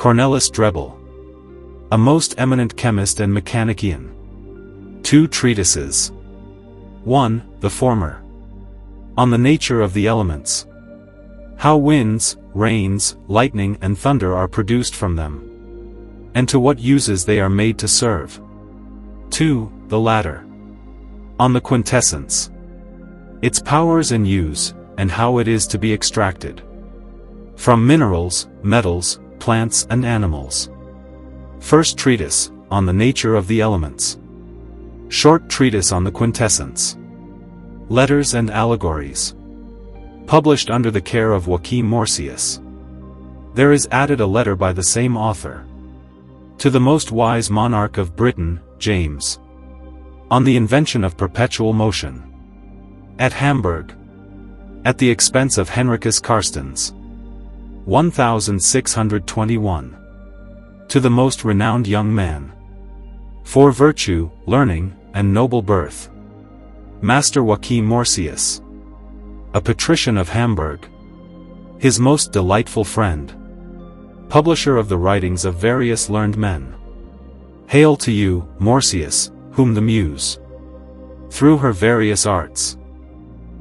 Cornelius Drebbel, a most eminent chemist and mechanician. 2 treatises. 1. The former. On the nature of the elements. How winds, rains, lightning and thunder are produced from them, and to what uses they are made to serve. 2. The latter. On the quintessence. Its powers and use, and how it is to be extracted. From minerals, metals, plants and animals. First treatise, on the nature of the elements. Short treatise on the quintessence. Letters and Allegories. Published under the care of Joachim Morsius. There is added a letter by the same author. To the most wise monarch of Britain, James. On the invention of perpetual motion. At Hamburg. At the expense of Henricus Carstens. 1621. To the most renowned young man. For virtue, learning, and noble birth. Master Joachim Morsius. A patrician of Hamburg. His most delightful friend. Publisher of the writings of various learned men. Hail to you, Morsius, whom the Muse, through her various arts,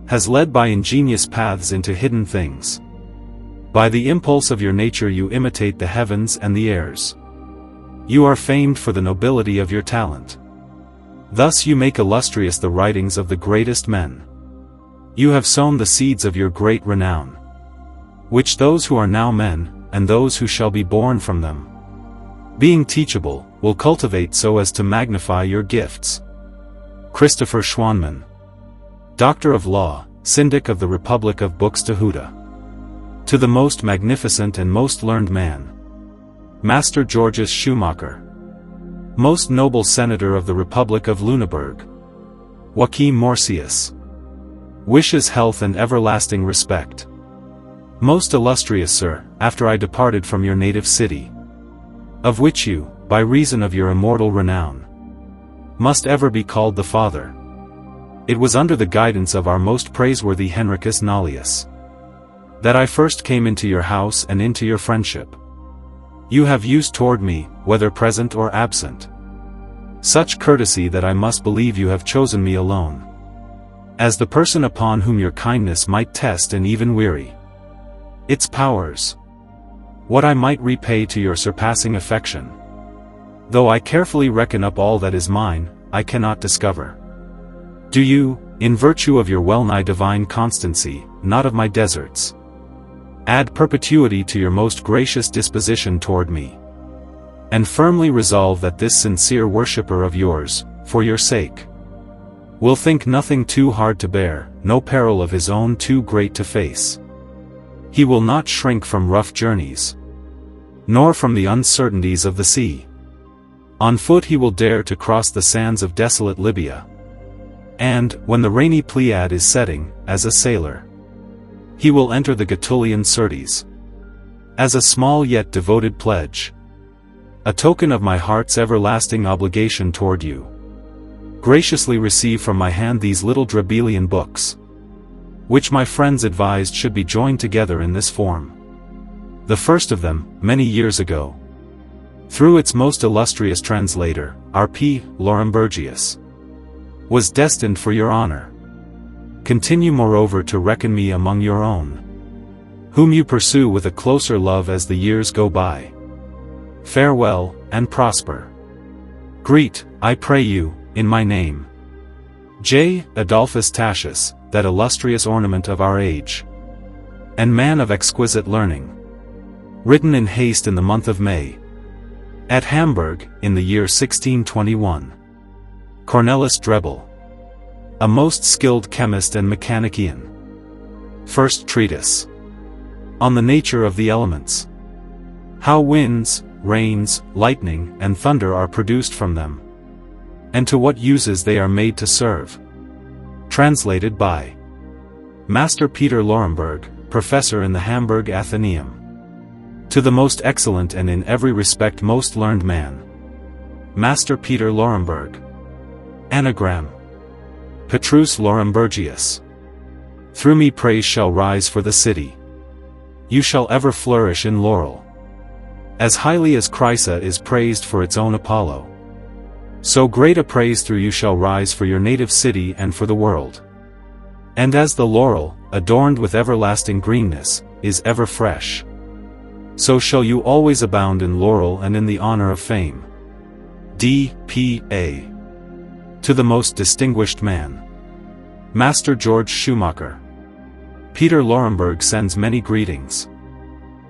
has led by ingenious paths into hidden things. By the impulse of your nature you imitate the heavens and the airs. You are famed for the nobility of your talent. Thus you make illustrious the writings of the greatest men. You have sown the seeds of your great renown, which those who are now men, and those who shall be born from them, being teachable, will cultivate so as to magnify your gifts. Christopher Schwanman. Doctor of Law, Syndic of the Republic of Buxtehude. To the most magnificent and most learned man. Master Georges Schumacher. Most noble Senator of the Republic of Lüneburg. Joachim Morsius. Wishes health and everlasting respect. Most illustrious Sir, after I departed from your native city, of which you, by reason of your immortal renown, must ever be called the Father, it was under the guidance of our most praiseworthy Henricus Nullius that I first came into your house and into your friendship. You have used toward me, whether present or absent, such courtesy that I must believe you have chosen me alone, as the person upon whom your kindness might test and even weary its powers. What I might repay to your surpassing affection, though I carefully reckon up all that is mine, I cannot discover. Do you, in virtue of your well-nigh divine constancy, not of my deserts, add perpetuity to your most gracious disposition toward me, and firmly resolve that this sincere worshipper of yours, for your sake, will think nothing too hard to bear, no peril of his own too great to face. He will not shrink from rough journeys, nor from the uncertainties of the sea. On foot he will dare to cross the sands of desolate Libya, and, when the rainy Pleiad is setting, as a sailor, he will enter the Gaetulian Syrtes, as a small yet devoted pledge, a token of my heart's everlasting obligation toward you. Graciously receive from my hand these little Drebbelian books, which my friends advised should be joined together in this form. The first of them, many years ago, through its most illustrious translator, R.P. Laurenbergius, was destined for your honor. Continue moreover to reckon me among your own, whom you pursue with a closer love as the years go by. Farewell, and prosper. Greet, I pray you, in my name, J. Adolphus Tacius, that illustrious ornament of our age, and man of exquisite learning. Written in haste in the month of May, at Hamburg, in the year 1621. Cornelius Drebbel, a most skilled chemist and mechanician. First treatise. On the nature of the elements. How winds, rains, lightning, and thunder are produced from them, and to what uses they are made to serve. Translated by Master Peter Laurenberg, Professor in the Hamburg Athenaeum. To the most excellent and in every respect most learned man. Master Peter Laurenberg. Anagram. Petrus Laurenbergius. Through me praise shall rise for the city. You shall ever flourish in laurel. As highly as Chrysa is praised for its own Apollo, so great a praise through you shall rise for your native city and for the world. And as the laurel, adorned with everlasting greenness, is ever fresh, so shall you always abound in laurel and in the honor of fame. D.P.A. To the most distinguished man, Master George Schumacher. Peter Laurenberg sends many greetings.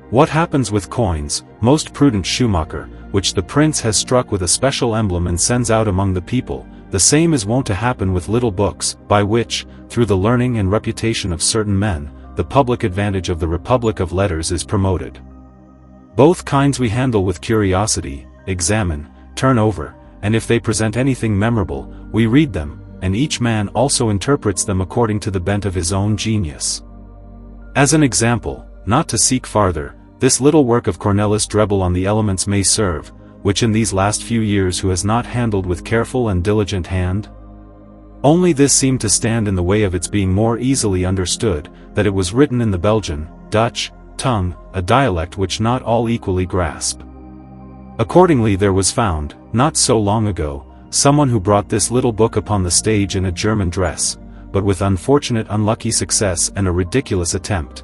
What happens with coins, most prudent Schumacher, which the prince has struck with a special emblem and sends out among the people, the same is wont to happen with little books, by which, through the learning and reputation of certain men, the public advantage of the Republic of Letters is promoted. Both kinds we handle with curiosity, examine, turn over, and if they present anything memorable, we read them, and each man also interprets them according to the bent of his own genius. As an example, not to seek farther, this little work of Cornelius Drebbel on the elements may serve, which in these last few years who has not handled with careful and diligent hand? Only this seemed to stand in the way of its being more easily understood, that it was written in the Belgian, Dutch, tongue, a dialect which not all equally grasp. Accordingly there was found, not so long ago, someone who brought this little book upon the stage in a German dress, but with unfortunate unlucky success and a ridiculous attempt.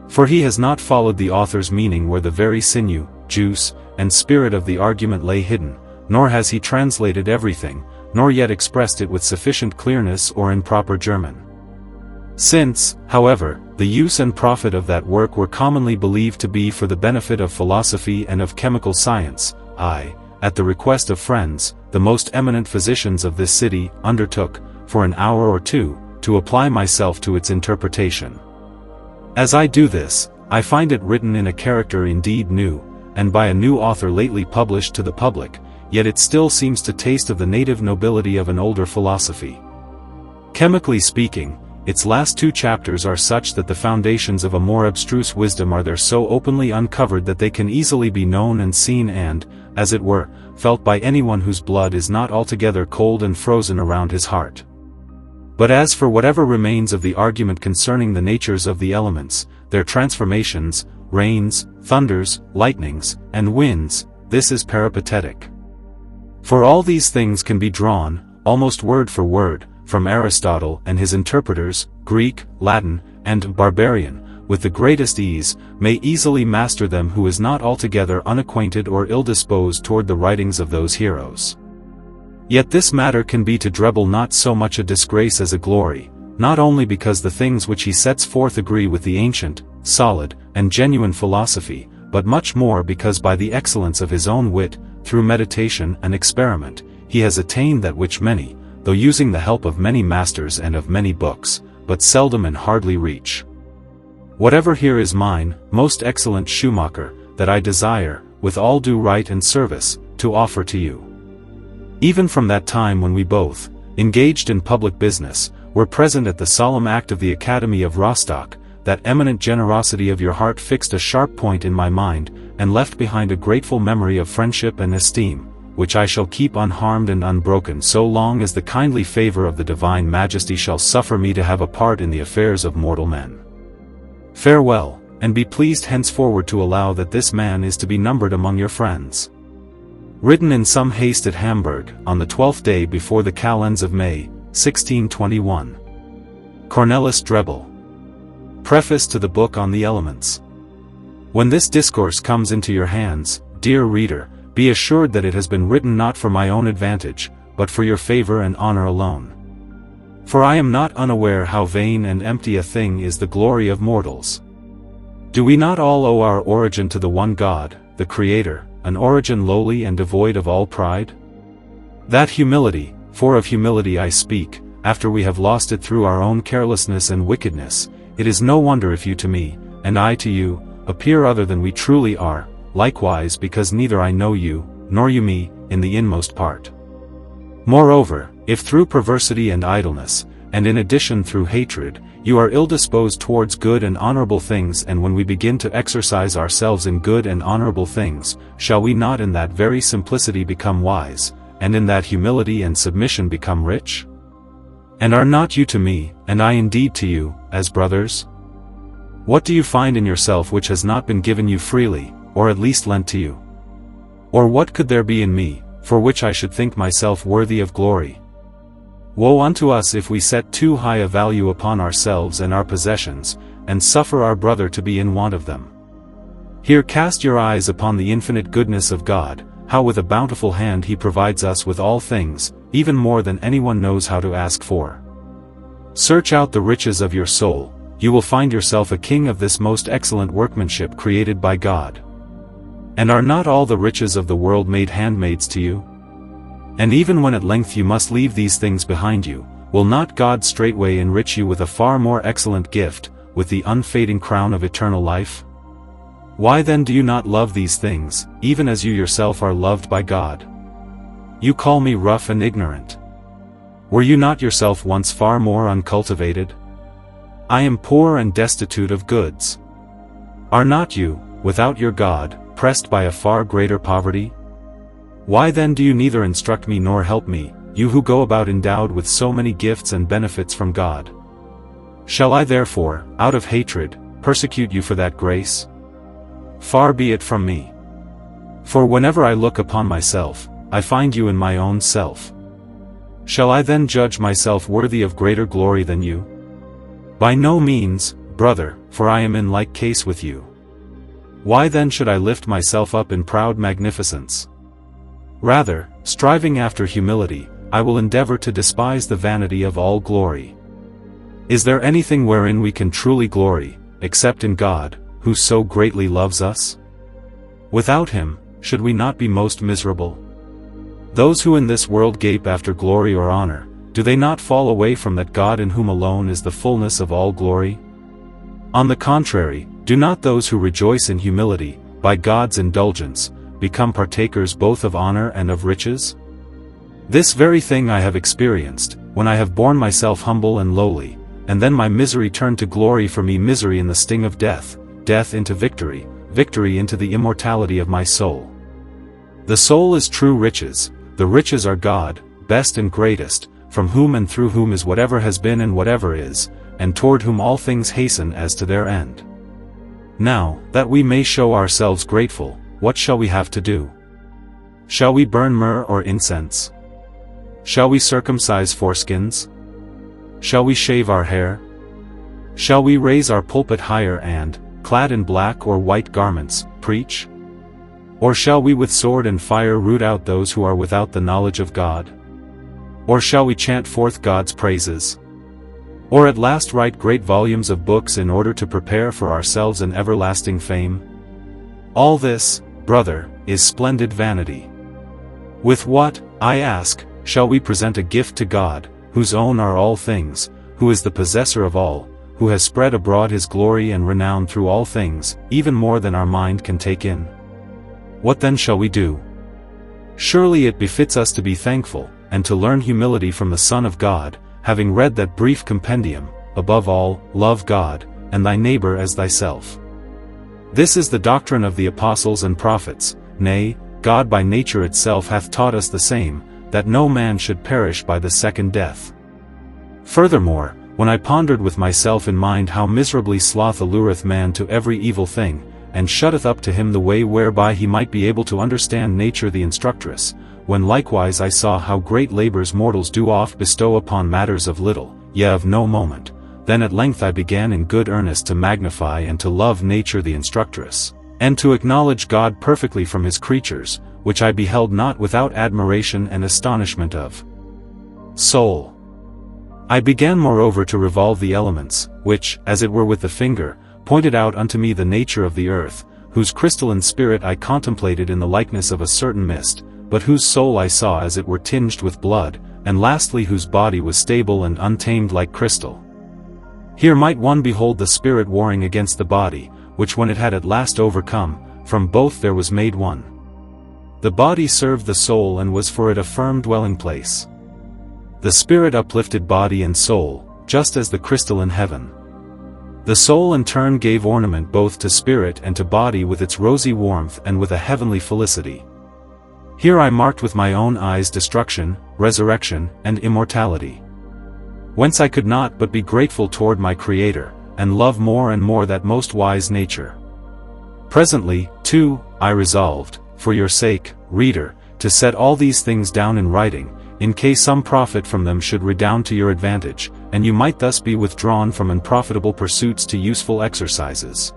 For he has not followed the author's meaning where the very sinew, juice, and spirit of the argument lay hidden, nor has he translated everything, nor yet expressed it with sufficient clearness or in proper German. Since, however, the use and profit of that work were commonly believed to be for the benefit of philosophy and of chemical science, I, at the request of friends, the most eminent physicians of this city, undertook, for an hour or two, to apply myself to its interpretation. As I do this, I find it written in a character indeed new, and by a new author lately published to the public, yet it still seems to taste of the native nobility of an older philosophy. Chemically speaking, its last 2 chapters are such that the foundations of a more abstruse wisdom are there so openly uncovered that they can easily be known and seen and, as it were, felt by anyone whose blood is not altogether cold and frozen around his heart. But as for whatever remains of the argument concerning the natures of the elements, their transformations, rains, thunders, lightnings, and winds, this is peripatetic. For all these things can be drawn, almost word for word, from Aristotle and his interpreters, Greek, Latin, and barbarian, with the greatest ease, may easily master them who is not altogether unacquainted or ill-disposed toward the writings of those heroes. Yet this matter can be to Drebbel not so much a disgrace as a glory, not only because the things which he sets forth agree with the ancient, solid, and genuine philosophy, but much more because by the excellence of his own wit, through meditation and experiment, he has attained that which many, though using the help of many masters and of many books, but seldom and hardly reach. Whatever here is mine, most excellent Schumacher, that I desire, with all due right and service, to offer to you. Even from that time when we both, engaged in public business, were present at the solemn act of the Academy of Rostock, that eminent generosity of your heart fixed a sharp point in my mind, and left behind a grateful memory of friendship and esteem, which I shall keep unharmed and unbroken so long as the kindly favor of the Divine Majesty shall suffer me to have a part in the affairs of mortal men. Farewell, and be pleased henceforward to allow that this man is to be numbered among your friends. Written in some haste at Hamburg, on the 12th day before the calends of May, 1621. Cornelius Drebbel. Preface to the Book on the Elements. When this discourse comes into your hands, dear reader, be assured that it has been written not for my own advantage, but for your favor and honor alone. For I am not unaware how vain and empty a thing is the glory of mortals. Do we not all owe our origin to the one God, the Creator, an origin lowly and devoid of all pride? That humility, for of humility I speak, after we have lost it through our own carelessness and wickedness, it is no wonder if you to me, and I to you, appear other than we truly are, likewise because neither I know you, nor you me, in the inmost part. Moreover, if through perversity and idleness, and in addition through hatred, you are ill-disposed towards good and honorable things, and when we begin to exercise ourselves in good and honorable things, shall we not in that very simplicity become wise, and in that humility and submission become rich? And are not you to me, and I indeed to you, as brothers? What do you find in yourself which has not been given you freely, or at least lent to you? Or what could there be in me, for which I should think myself worthy of glory? Woe unto us if we set too high a value upon ourselves and our possessions, and suffer our brother to be in want of them. Here cast your eyes upon the infinite goodness of God, how with a bountiful hand he provides us with all things, even more than anyone knows how to ask for. Search out the riches of your soul, you will find yourself a king of this most excellent workmanship created by God. And are not all the riches of the world made handmaids to you? And even when at length you must leave these things behind you, will not God straightway enrich you with a far more excellent gift, with the unfading crown of eternal life? Why then do you not love these things, even as you yourself are loved by God? You call me rough and ignorant. Were you not yourself once far more uncultivated? I am poor and destitute of goods. Are not you, without your God, pressed by a far greater poverty? Why then do you neither instruct me nor help me, you who go about endowed with so many gifts and benefits from God? Shall I therefore, out of hatred, persecute you for that grace? Far be it from me. For whenever I look upon myself, I find you in my own self. Shall I then judge myself worthy of greater glory than you? By no means, brother, for I am in like case with you. Why then should I lift myself up in proud magnificence? Rather, striving after humility, I will endeavor to despise the vanity of all glory. Is there anything wherein we can truly glory, except in God, who so greatly loves us? Without him, should we not be most miserable? Those who in this world gape after glory or honor, do they not fall away from that God in whom alone is the fullness of all glory? On the contrary, do not those who rejoice in humility, by God's indulgence, become partakers both of honor and of riches? This very thing I have experienced, when I have borne myself humble and lowly, and then my misery turned to glory for me, misery in the sting of death, death into victory, victory into the immortality of my soul. The soul is true riches, the riches are God, best and greatest, from whom and through whom is whatever has been and whatever is, and toward whom all things hasten as to their end. Now, that we may show ourselves grateful, what shall we have to do? Shall we burn myrrh or incense? Shall we circumcise foreskins? Shall we shave our hair? Shall we raise our pulpit higher and, clad in black or white garments, preach? Or shall we with sword and fire root out those who are without the knowledge of God? Or shall we chant forth God's praises? Or at last write great volumes of books in order to prepare for ourselves an everlasting fame? All this, brother, is splendid vanity. With what, I ask, shall we present a gift to God, whose own are all things, who is the possessor of all, who has spread abroad his glory and renown through all things, even more than our mind can take in? What then shall we do? Surely it befits us to be thankful, and to learn humility from the Son of God, having read that brief compendium, above all, love God, and thy neighbor as thyself. This is the doctrine of the apostles and prophets, nay, God by nature itself hath taught us the same, that no man should perish by the second death. Furthermore, when I pondered with myself in mind how miserably sloth allureth man to every evil thing, and shutteth up to him the way whereby he might be able to understand nature the instructress, when likewise I saw how great labors mortals do oft bestow upon matters of little, yea of no moment, then at length I began in good earnest to magnify and to love nature the instructress, and to acknowledge God perfectly from his creatures, which I beheld not without admiration and astonishment of soul. I began moreover to revolve the elements, which, as it were with the finger, pointed out unto me the nature of the earth, whose crystalline spirit I contemplated in the likeness of a certain mist, but whose soul I saw as it were tinged with blood, and lastly whose body was stable and untamed like crystal. Here might one behold the spirit warring against the body, which when it had at last overcome, from both there was made one. The body served the soul and was for it a firm dwelling place. The spirit uplifted body and soul, just as the crystal in heaven. The soul in turn gave ornament both to spirit and to body with its rosy warmth and with a heavenly felicity. Here I marked with my own eyes destruction, resurrection, and immortality. Whence I could not but be grateful toward my Creator, and love more and more that most wise nature. Presently, too, I resolved, for your sake, reader, to set all these things down in writing, in case some profit from them should redound to your advantage, and you might thus be withdrawn from unprofitable pursuits to useful exercises.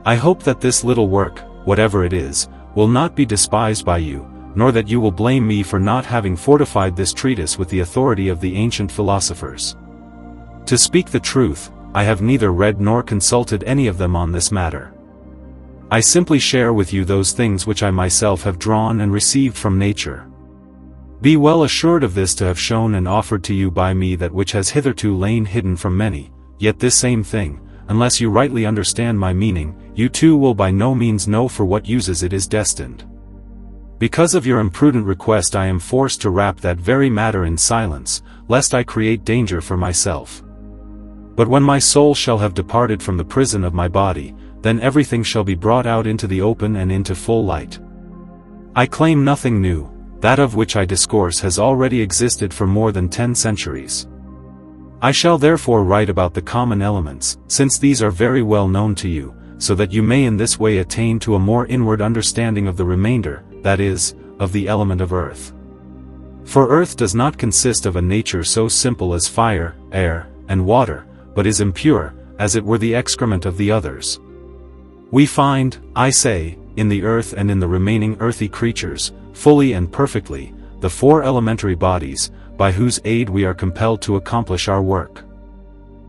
I hope that this little work, whatever it is, will not be despised by you, nor that you will blame me for not having fortified this treatise with the authority of the ancient philosophers. To speak the truth, I have neither read nor consulted any of them on this matter. I simply share with you those things which I myself have drawn and received from nature. Be well assured of this, to have shown and offered to you by me that which has hitherto lain hidden from many, yet this same thing, unless you rightly understand my meaning, you too will by no means know for what uses it is destined. Because of your imprudent request I am forced to wrap that very matter in silence, lest I create danger for myself. But when my soul shall have departed from the prison of my body, then everything shall be brought out into the open and into full light. I claim nothing new, that of which I discourse has already existed for more than 10 centuries. I shall therefore write about the common elements, since these are very well known to you, so that you may in this way attain to a more inward understanding of the remainder, that is, of the element of earth. For earth does not consist of a nature so simple as fire, air, and water, but is impure, as it were the excrement of the others. We find, I say, in the earth and in the remaining earthy creatures, fully and perfectly, the 4 elementary bodies, by whose aid we are compelled to accomplish our work.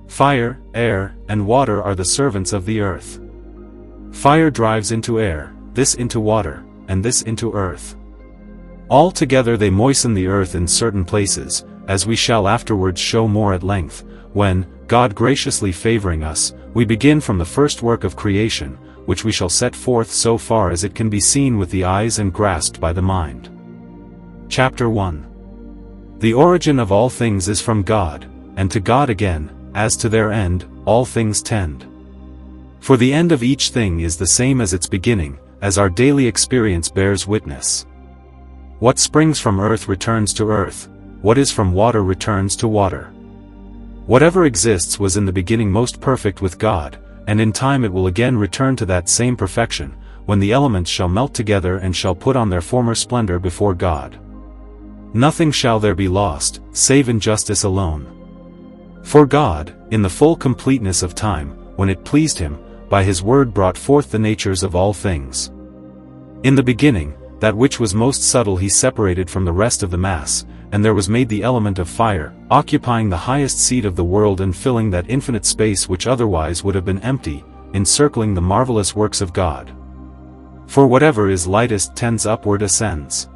Fire, air, and water are the servants of the earth. Fire drives into air, this into water, and this into earth. All together they moisten the earth in certain places, as we shall afterwards show more at length, when, God graciously favoring us, we begin from the first work of creation, which we shall set forth so far as it can be seen with the eyes and grasped by the mind. Chapter 1. The origin of all things is from God, and to God again, as to their end, all things tend. For the end of each thing is the same as its beginning, as our daily experience bears witness. What springs from earth returns to earth, what is from water returns to water. Whatever exists was in the beginning most perfect with God, and in time it will again return to that same perfection, when the elements shall melt together and shall put on their former splendor before God. Nothing shall there be lost, save injustice alone. For God, in the full completeness of time, when it pleased him, by his word brought forth the natures of all things. In the beginning, that which was most subtle he separated from the rest of the mass, and there was made the element of fire, occupying the highest seat of the world and filling that infinite space which otherwise would have been empty, encircling the marvellous works of God. For whatever is lightest tends upward ascends.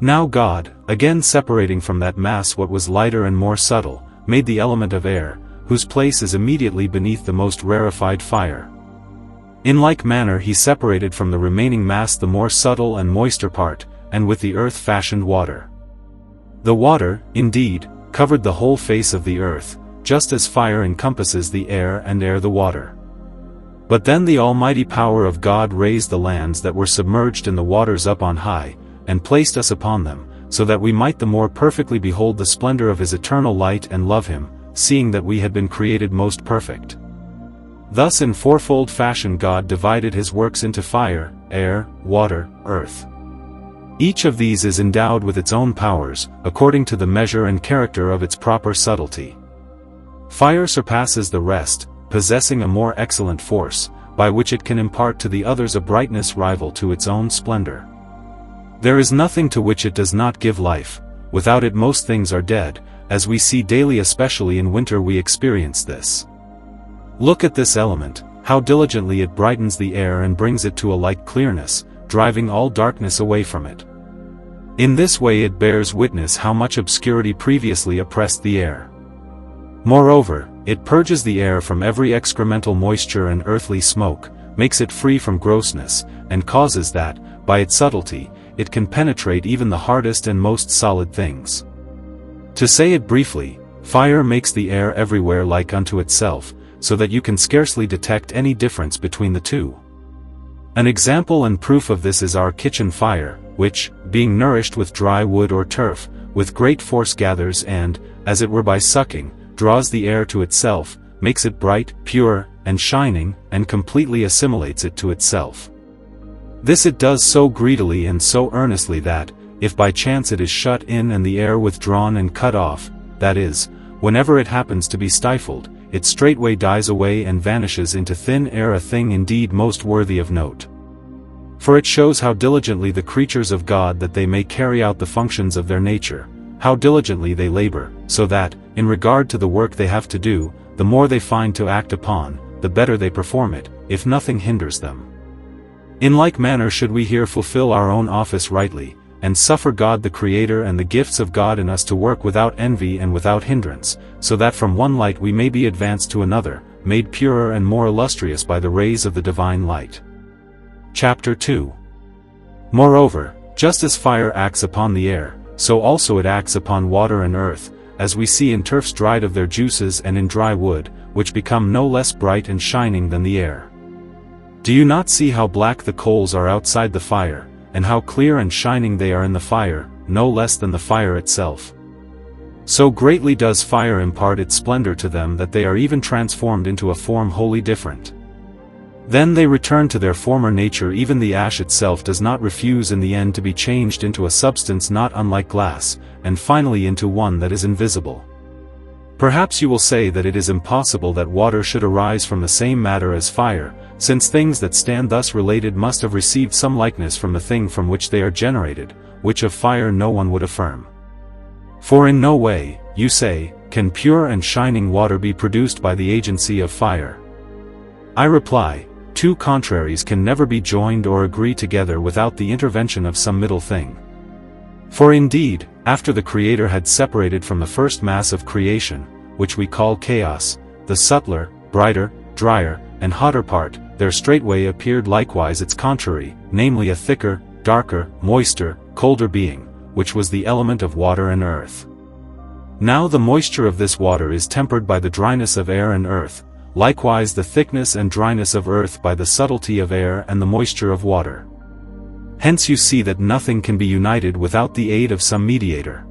Now God, again separating from that mass what was lighter and more subtle, made the element of air, whose place is immediately beneath the most rarefied fire. In like manner he separated from the remaining mass the more subtle and moister part, and with the earth fashioned water. The water, indeed, covered the whole face of the earth, just as fire encompasses the air and air the water. But then the almighty power of God raised the lands that were submerged in the waters up on high, and placed us upon them, so that we might the more perfectly behold the splendor of his eternal light and love him, seeing that we had been created most perfect. Thus in fourfold fashion God divided his works into fire, air, water, earth. Each of these is endowed with its own powers, according to the measure and character of its proper subtlety. Fire surpasses the rest, possessing a more excellent force, by which it can impart to the others a brightness rival to its own splendor. There is nothing to which it does not give life, without it most things are dead, as we see daily, especially in winter we experience this. Look at this element, how diligently it brightens the air and brings it to a like clearness, driving all darkness away from it. In this way it bears witness how much obscurity previously oppressed the air. Moreover, it purges the air from every excremental moisture and earthly smoke, makes it free from grossness, and causes that, by its subtlety, it can penetrate even the hardest and most solid things. To say it briefly, fire makes the air everywhere like unto itself, so that you can scarcely detect any difference between the two. An example and proof of this is our kitchen fire, which, being nourished with dry wood or turf, with great force gathers and, as it were by sucking, draws the air to itself, makes it bright, pure, and shining, and completely assimilates it to itself. This it does so greedily and so earnestly that, if by chance it is shut in and the air withdrawn and cut off, that is, whenever it happens to be stifled, it straightway dies away and vanishes into thin air, a thing indeed most worthy of note. For it shows how diligently the creatures of God that they may carry out the functions of their nature, how diligently they labor, so that, in regard to the work they have to do, the more they find to act upon, the better they perform it, if nothing hinders them. In like manner should we here fulfill our own office rightly, and suffer God the Creator and the gifts of God in us to work without envy and without hindrance, so that from one light we may be advanced to another, made purer and more illustrious by the rays of the divine light. Chapter 2. Moreover, just as fire acts upon the air, so also it acts upon water and earth, as we see in turfs dried of their juices and in dry wood, which become no less bright and shining than the air. Do you not see how black the coals are outside the fire, and how clear and shining they are in the fire, no less than the fire itself? So greatly does fire impart its splendor to them that they are even transformed into a form wholly different. Then they return to their former nature. Even the ash itself does not refuse in the end to be changed into a substance not unlike glass, and finally into one that is invisible. Perhaps you will say that it is impossible that water should arise from the same matter as fire, since things that stand thus related must have received some likeness from the thing from which they are generated, which of fire no one would affirm. For in no way, you say, can pure and shining water be produced by the agency of fire. I reply, two contraries can never be joined or agree together without the intervention of some middle thing. For indeed, after the Creator had separated from the first mass of creation, which we call chaos, the subtler, brighter, drier, and hotter part, there straightway appeared likewise its contrary, namely a thicker, darker, moister, colder being, which was the element of water and earth. Now the moisture of this water is tempered by the dryness of air and earth, likewise the thickness and dryness of earth by the subtlety of air and the moisture of water. Hence you see that nothing can be united without the aid of some mediator.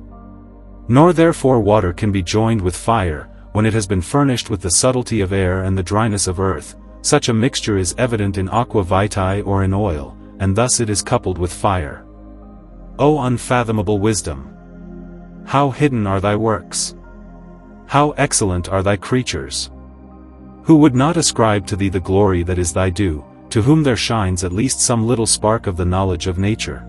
Nor therefore water can be joined with fire, when it has been furnished with the subtlety of air and the dryness of earth. Such a mixture is evident in aqua vitae or in oil, and thus it is coupled with fire. O unfathomable wisdom! How hidden are thy works! How excellent are thy creatures! Who would not ascribe to thee the glory that is thy due, to whom there shines at least some little spark of the knowledge of nature?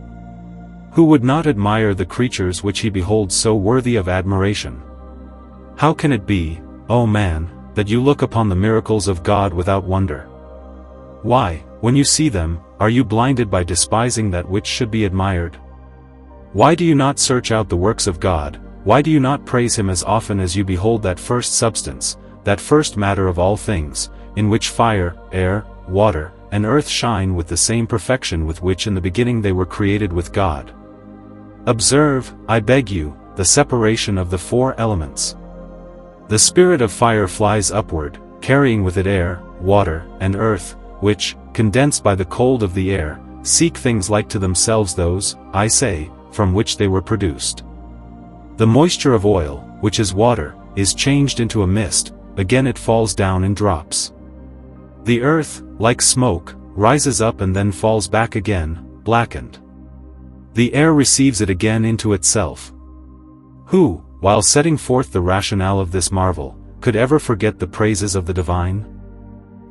Who would not admire the creatures which he beholds so worthy of admiration? How can it be, O man, that you look upon the miracles of God without wonder? Why, when you see them, are you blinded by despising that which should be admired? Why do you not search out the works of God? Why do you not praise Him as often as you behold that first substance, that first matter of all things, in which fire, air, water, and earth shine with the same perfection with which in the beginning they were created with God? Observe, I beg you, the separation of the four elements. The spirit of fire flies upward, carrying with it air, water, and earth, which, condensed by the cold of the air, seek things like to themselves those, I say, from which they were produced. The moisture of oil, which is water, is changed into a mist, again it falls down in drops. The earth, like smoke, rises up and then falls back again, blackened. The air receives it again into itself. Who, while setting forth the rationale of this marvel, could ever forget the praises of the divine?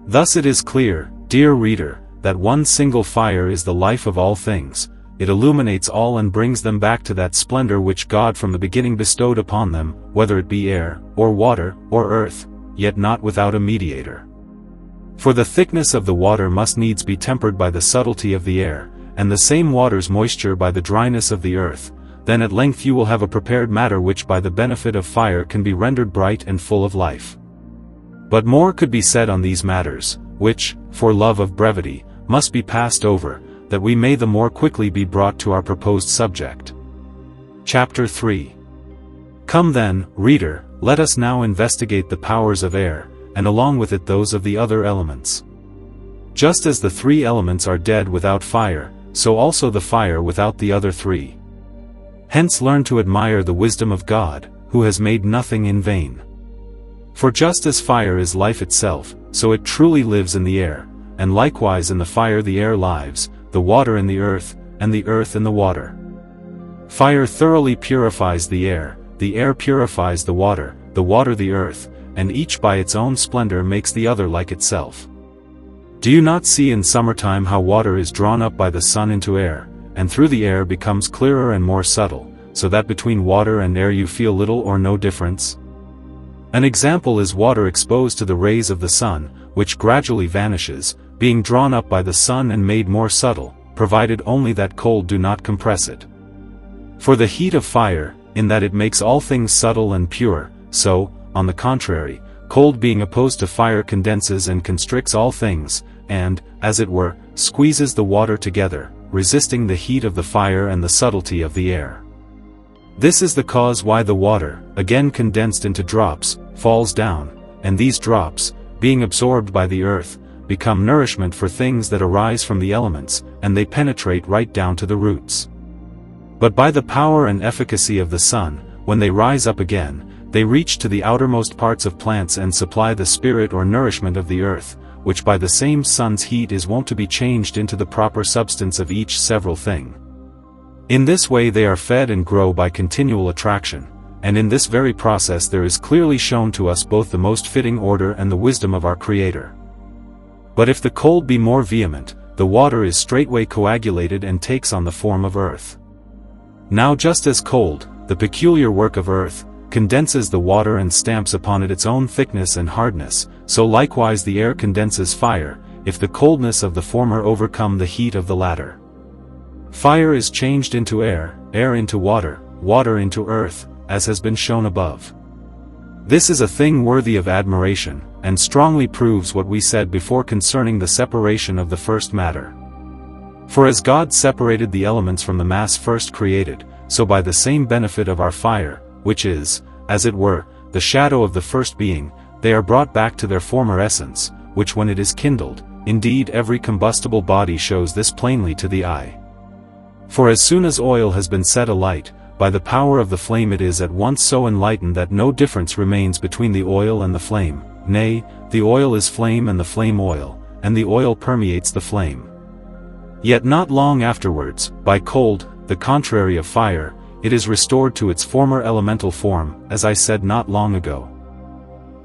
Thus it is clear, dear reader, that one single fire is the life of all things. It illuminates all and brings them back to that splendor which God from the beginning bestowed upon them, whether it be air, or water, or earth, yet not without a mediator. For the thickness of the water must needs be tempered by the subtlety of the air, and the same water's moisture by the dryness of the earth. Then at length you will have a prepared matter which by the benefit of fire can be rendered bright and full of life. But more could be said on these matters, which, for love of brevity, must be passed over, that we may the more quickly be brought to our proposed subject. Chapter 3. Come then, reader, let us now investigate the powers of air, and along with it those of the other elements. Just as the three elements are dead without fire, so also the fire without the other three. Hence learn to admire the wisdom of God, who has made nothing in vain. For just as fire is life itself, so it truly lives in the air, and likewise in the fire the air lives, the water in the earth, and the earth in the water. Fire thoroughly purifies the air purifies the water the earth, and each by its own splendor makes the other like itself. Do you not see in summertime how water is drawn up by the sun into air, and through the air becomes clearer and more subtle, so that between water and air you feel little or no difference? An example is water exposed to the rays of the sun, which gradually vanishes, being drawn up by the sun and made more subtle, provided only that cold do not compress it. For the heat of fire, in that it makes all things subtle and pure, so, on the contrary, cold being opposed to fire condenses and constricts all things, and, as it were, squeezes the water together, resisting the heat of the fire and the subtlety of the air. This is the cause why the water, again condensed into drops, falls down, and these drops, being absorbed by the earth, become nourishment for things that arise from the elements, and they penetrate right down to the roots. But by the power and efficacy of the sun, when they rise up again, they reach to the outermost parts of plants and supply the spirit or nourishment of the earth, which by the same sun's heat is wont to be changed into the proper substance of each several thing. In this way they are fed and grow by continual attraction, and in this very process there is clearly shown to us both the most fitting order and the wisdom of our Creator. But if the cold be more vehement, the water is straightway coagulated and takes on the form of earth. Now just as cold, the peculiar work of earth, condenses the water and stamps upon it its own thickness and hardness, so likewise the air condenses fire, if the coldness of the former overcome the heat of the latter. Fire is changed into air, air into water, water into earth, as has been shown above. This is a thing worthy of admiration, and strongly proves what we said before concerning the separation of the first matter. For as God separated the elements from the mass first created, so by the same benefit of our fire, which is, as it were, the shadow of the first being, they are brought back to their former essence, which when it is kindled, indeed every combustible body shows this plainly to the eye. For as soon as oil has been set alight, by the power of the flame it is at once so enlightened that no difference remains between the oil and the flame, nay, the oil is flame and the flame oil, and the oil permeates the flame. Yet not long afterwards, by cold, the contrary of fire, it is restored to its former elemental form, as I said not long ago.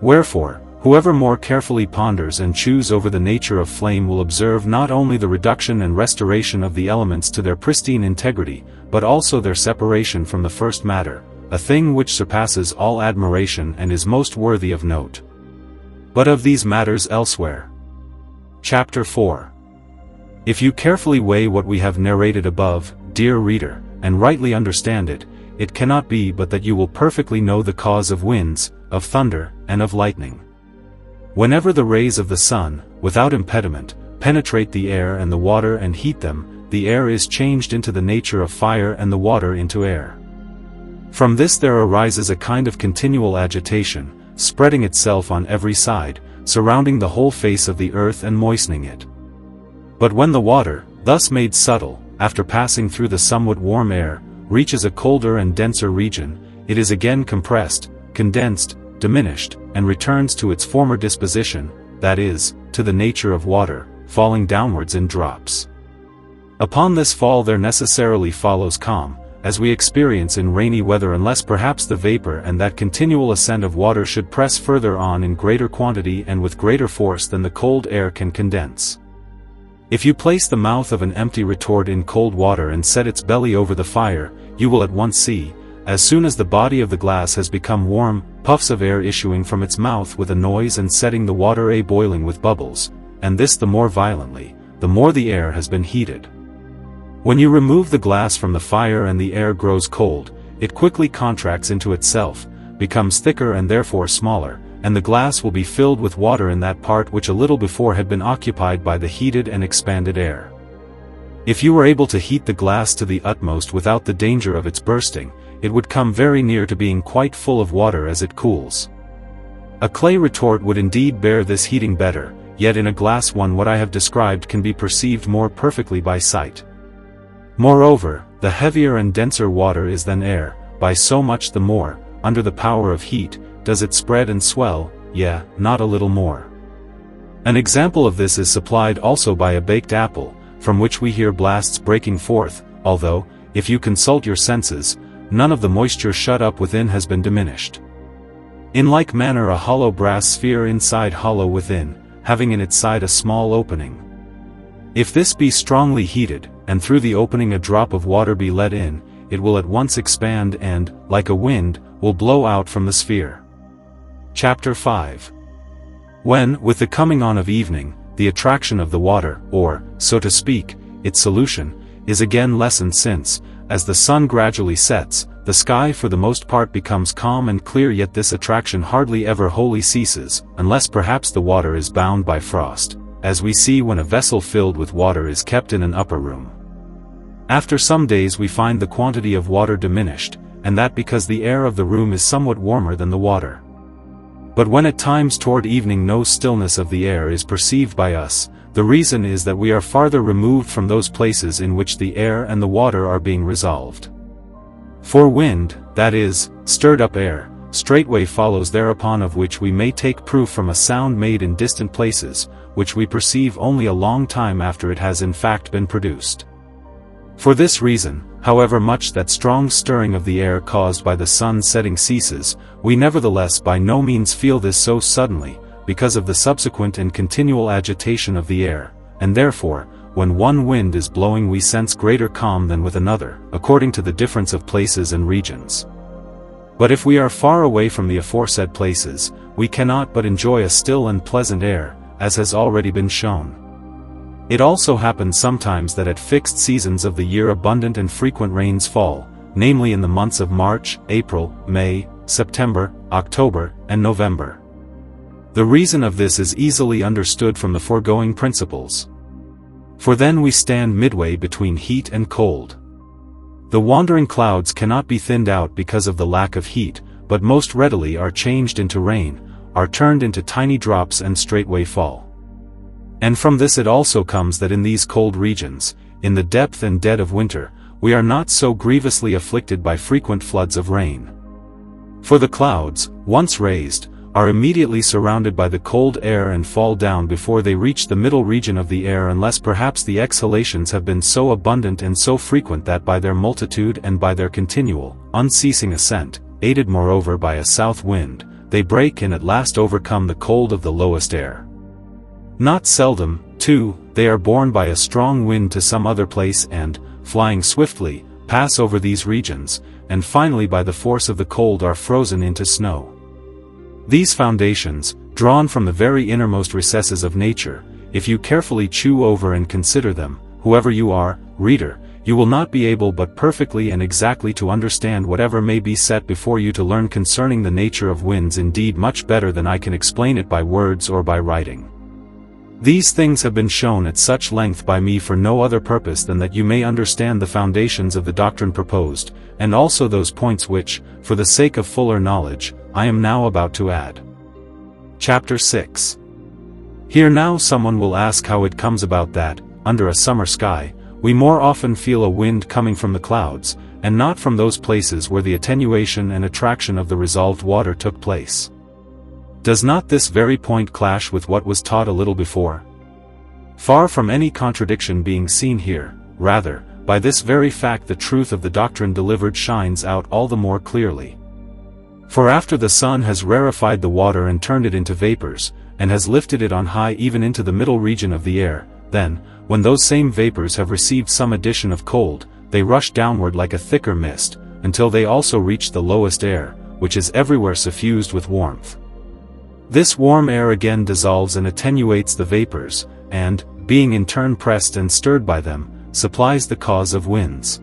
Wherefore, whoever more carefully ponders and chews over the nature of flame will observe not only the reduction and restoration of the elements to their pristine integrity, but also their separation from the first matter, a thing which surpasses all admiration and is most worthy of note. But of these matters elsewhere. Chapter 4. If you carefully weigh what we have narrated above, dear reader, and rightly understand it, it cannot be but that you will perfectly know the cause of winds, of thunder, and of lightning. Whenever the rays of the sun, without impediment, penetrate the air and the water and heat them, the air is changed into the nature of fire and the water into air. From this there arises a kind of continual agitation, spreading itself on every side, surrounding the whole face of the earth and moistening it. But when the water, thus made subtle, after passing through the somewhat warm air, reaches a colder and denser region, it is again compressed, condensed, diminished, and returns to its former disposition, that is, to the nature of water, falling downwards in drops. Upon this fall there necessarily follows calm, as we experience in rainy weather, unless perhaps the vapor and that continual ascent of water should press further on in greater quantity and with greater force than the cold air can condense. If you place the mouth of an empty retort in cold water and set its belly over the fire, you will at once see, as soon as the body of the glass has become warm, puffs of air issuing from its mouth with a noise and setting the water boiling with bubbles, and this the more violently, the more the air has been heated. When you remove the glass from the fire and the air grows cold, it quickly contracts into itself, becomes thicker and therefore smaller, and the glass will be filled with water in that part which a little before had been occupied by the heated and expanded air. If you were able to heat the glass to the utmost without the danger of its bursting, it would come very near to being quite full of water as it cools. A clay retort would indeed bear this heating better, yet in a glass one what I have described can be perceived more perfectly by sight. Moreover, the heavier and denser water is than air, by so much the more, under the power of heat, does it spread and swell, yeah, not a little more. An example of this is supplied also by a baked apple, from which we hear blasts breaking forth, although, if you consult your senses, none of the moisture shut up within has been diminished. In like manner a hollow brass sphere inside hollow within, having in its side a small opening. If this be strongly heated, and through the opening a drop of water be let in, it will at once expand and, like a wind, will blow out from the sphere. Chapter 5. When, with the coming on of evening, the attraction of the water, or, so to speak, its solution, is again lessened since, as the sun gradually sets, the sky for the most part becomes calm and clear, yet this attraction hardly ever wholly ceases, unless perhaps the water is bound by frost, as we see when a vessel filled with water is kept in an upper room. After some days we find the quantity of water diminished, and that because the air of the room is somewhat warmer than the water. But when at times toward evening no stillness of the air is perceived by us, the reason is that we are farther removed from those places in which the air and the water are being resolved. For wind, that is, stirred up air, straightway follows thereupon, of which we may take proof from a sound made in distant places, which we perceive only a long time after it has in fact been produced. For this reason, however much that strong stirring of the air caused by the sun setting ceases, we nevertheless by no means feel this so suddenly, because of the subsequent and continual agitation of the air, and therefore, when one wind is blowing we sense greater calm than with another, according to the difference of places and regions. But if we are far away from the aforesaid places, we cannot but enjoy a still and pleasant air, as has already been shown. It also happens sometimes that at fixed seasons of the year abundant and frequent rains fall, namely in the months of March, April, May, September, October, and November. The reason of this is easily understood from the foregoing principles. For then we stand midway between heat and cold. The wandering clouds cannot be thinned out because of the lack of heat, but most readily are changed into rain, are turned into tiny drops and straightway fall. And from this it also comes that in these cold regions, in the depth and dead of winter, we are not so grievously afflicted by frequent floods of rain. For the clouds, once raised, are immediately surrounded by the cold air and fall down before they reach the middle region of the air, unless perhaps the exhalations have been so abundant and so frequent that by their multitude and by their continual, unceasing ascent, aided moreover by a south wind, they break and at last overcome the cold of the lowest air. Not seldom, too, they are borne by a strong wind to some other place and, flying swiftly, pass over these regions, and finally by the force of the cold are frozen into snow. These foundations, drawn from the very innermost recesses of nature, if you carefully chew over and consider them, whoever you are, reader, you will not be able but perfectly and exactly to understand whatever may be set before you to learn concerning the nature of winds, indeed much better than I can explain it by words or by writing. These things have been shown at such length by me for no other purpose than that you may understand the foundations of the doctrine proposed, and also those points which, for the sake of fuller knowledge, I am now about to add. Chapter 6. Here now someone will ask how it comes about that, under a summer sky, we more often feel a wind coming from the clouds, and not from those places where the attenuation and attraction of the resolved water took place. Does not this very point clash with what was taught a little before? Far from any contradiction being seen here, rather, by this very fact the truth of the doctrine delivered shines out all the more clearly. For after the sun has rarefied the water and turned it into vapors, and has lifted it on high even into the middle region of the air, then, when those same vapors have received some addition of cold, they rush downward like a thicker mist, until they also reach the lowest air, which is everywhere suffused with warmth. This warm air again dissolves and attenuates the vapors, and, being in turn pressed and stirred by them, supplies the cause of winds.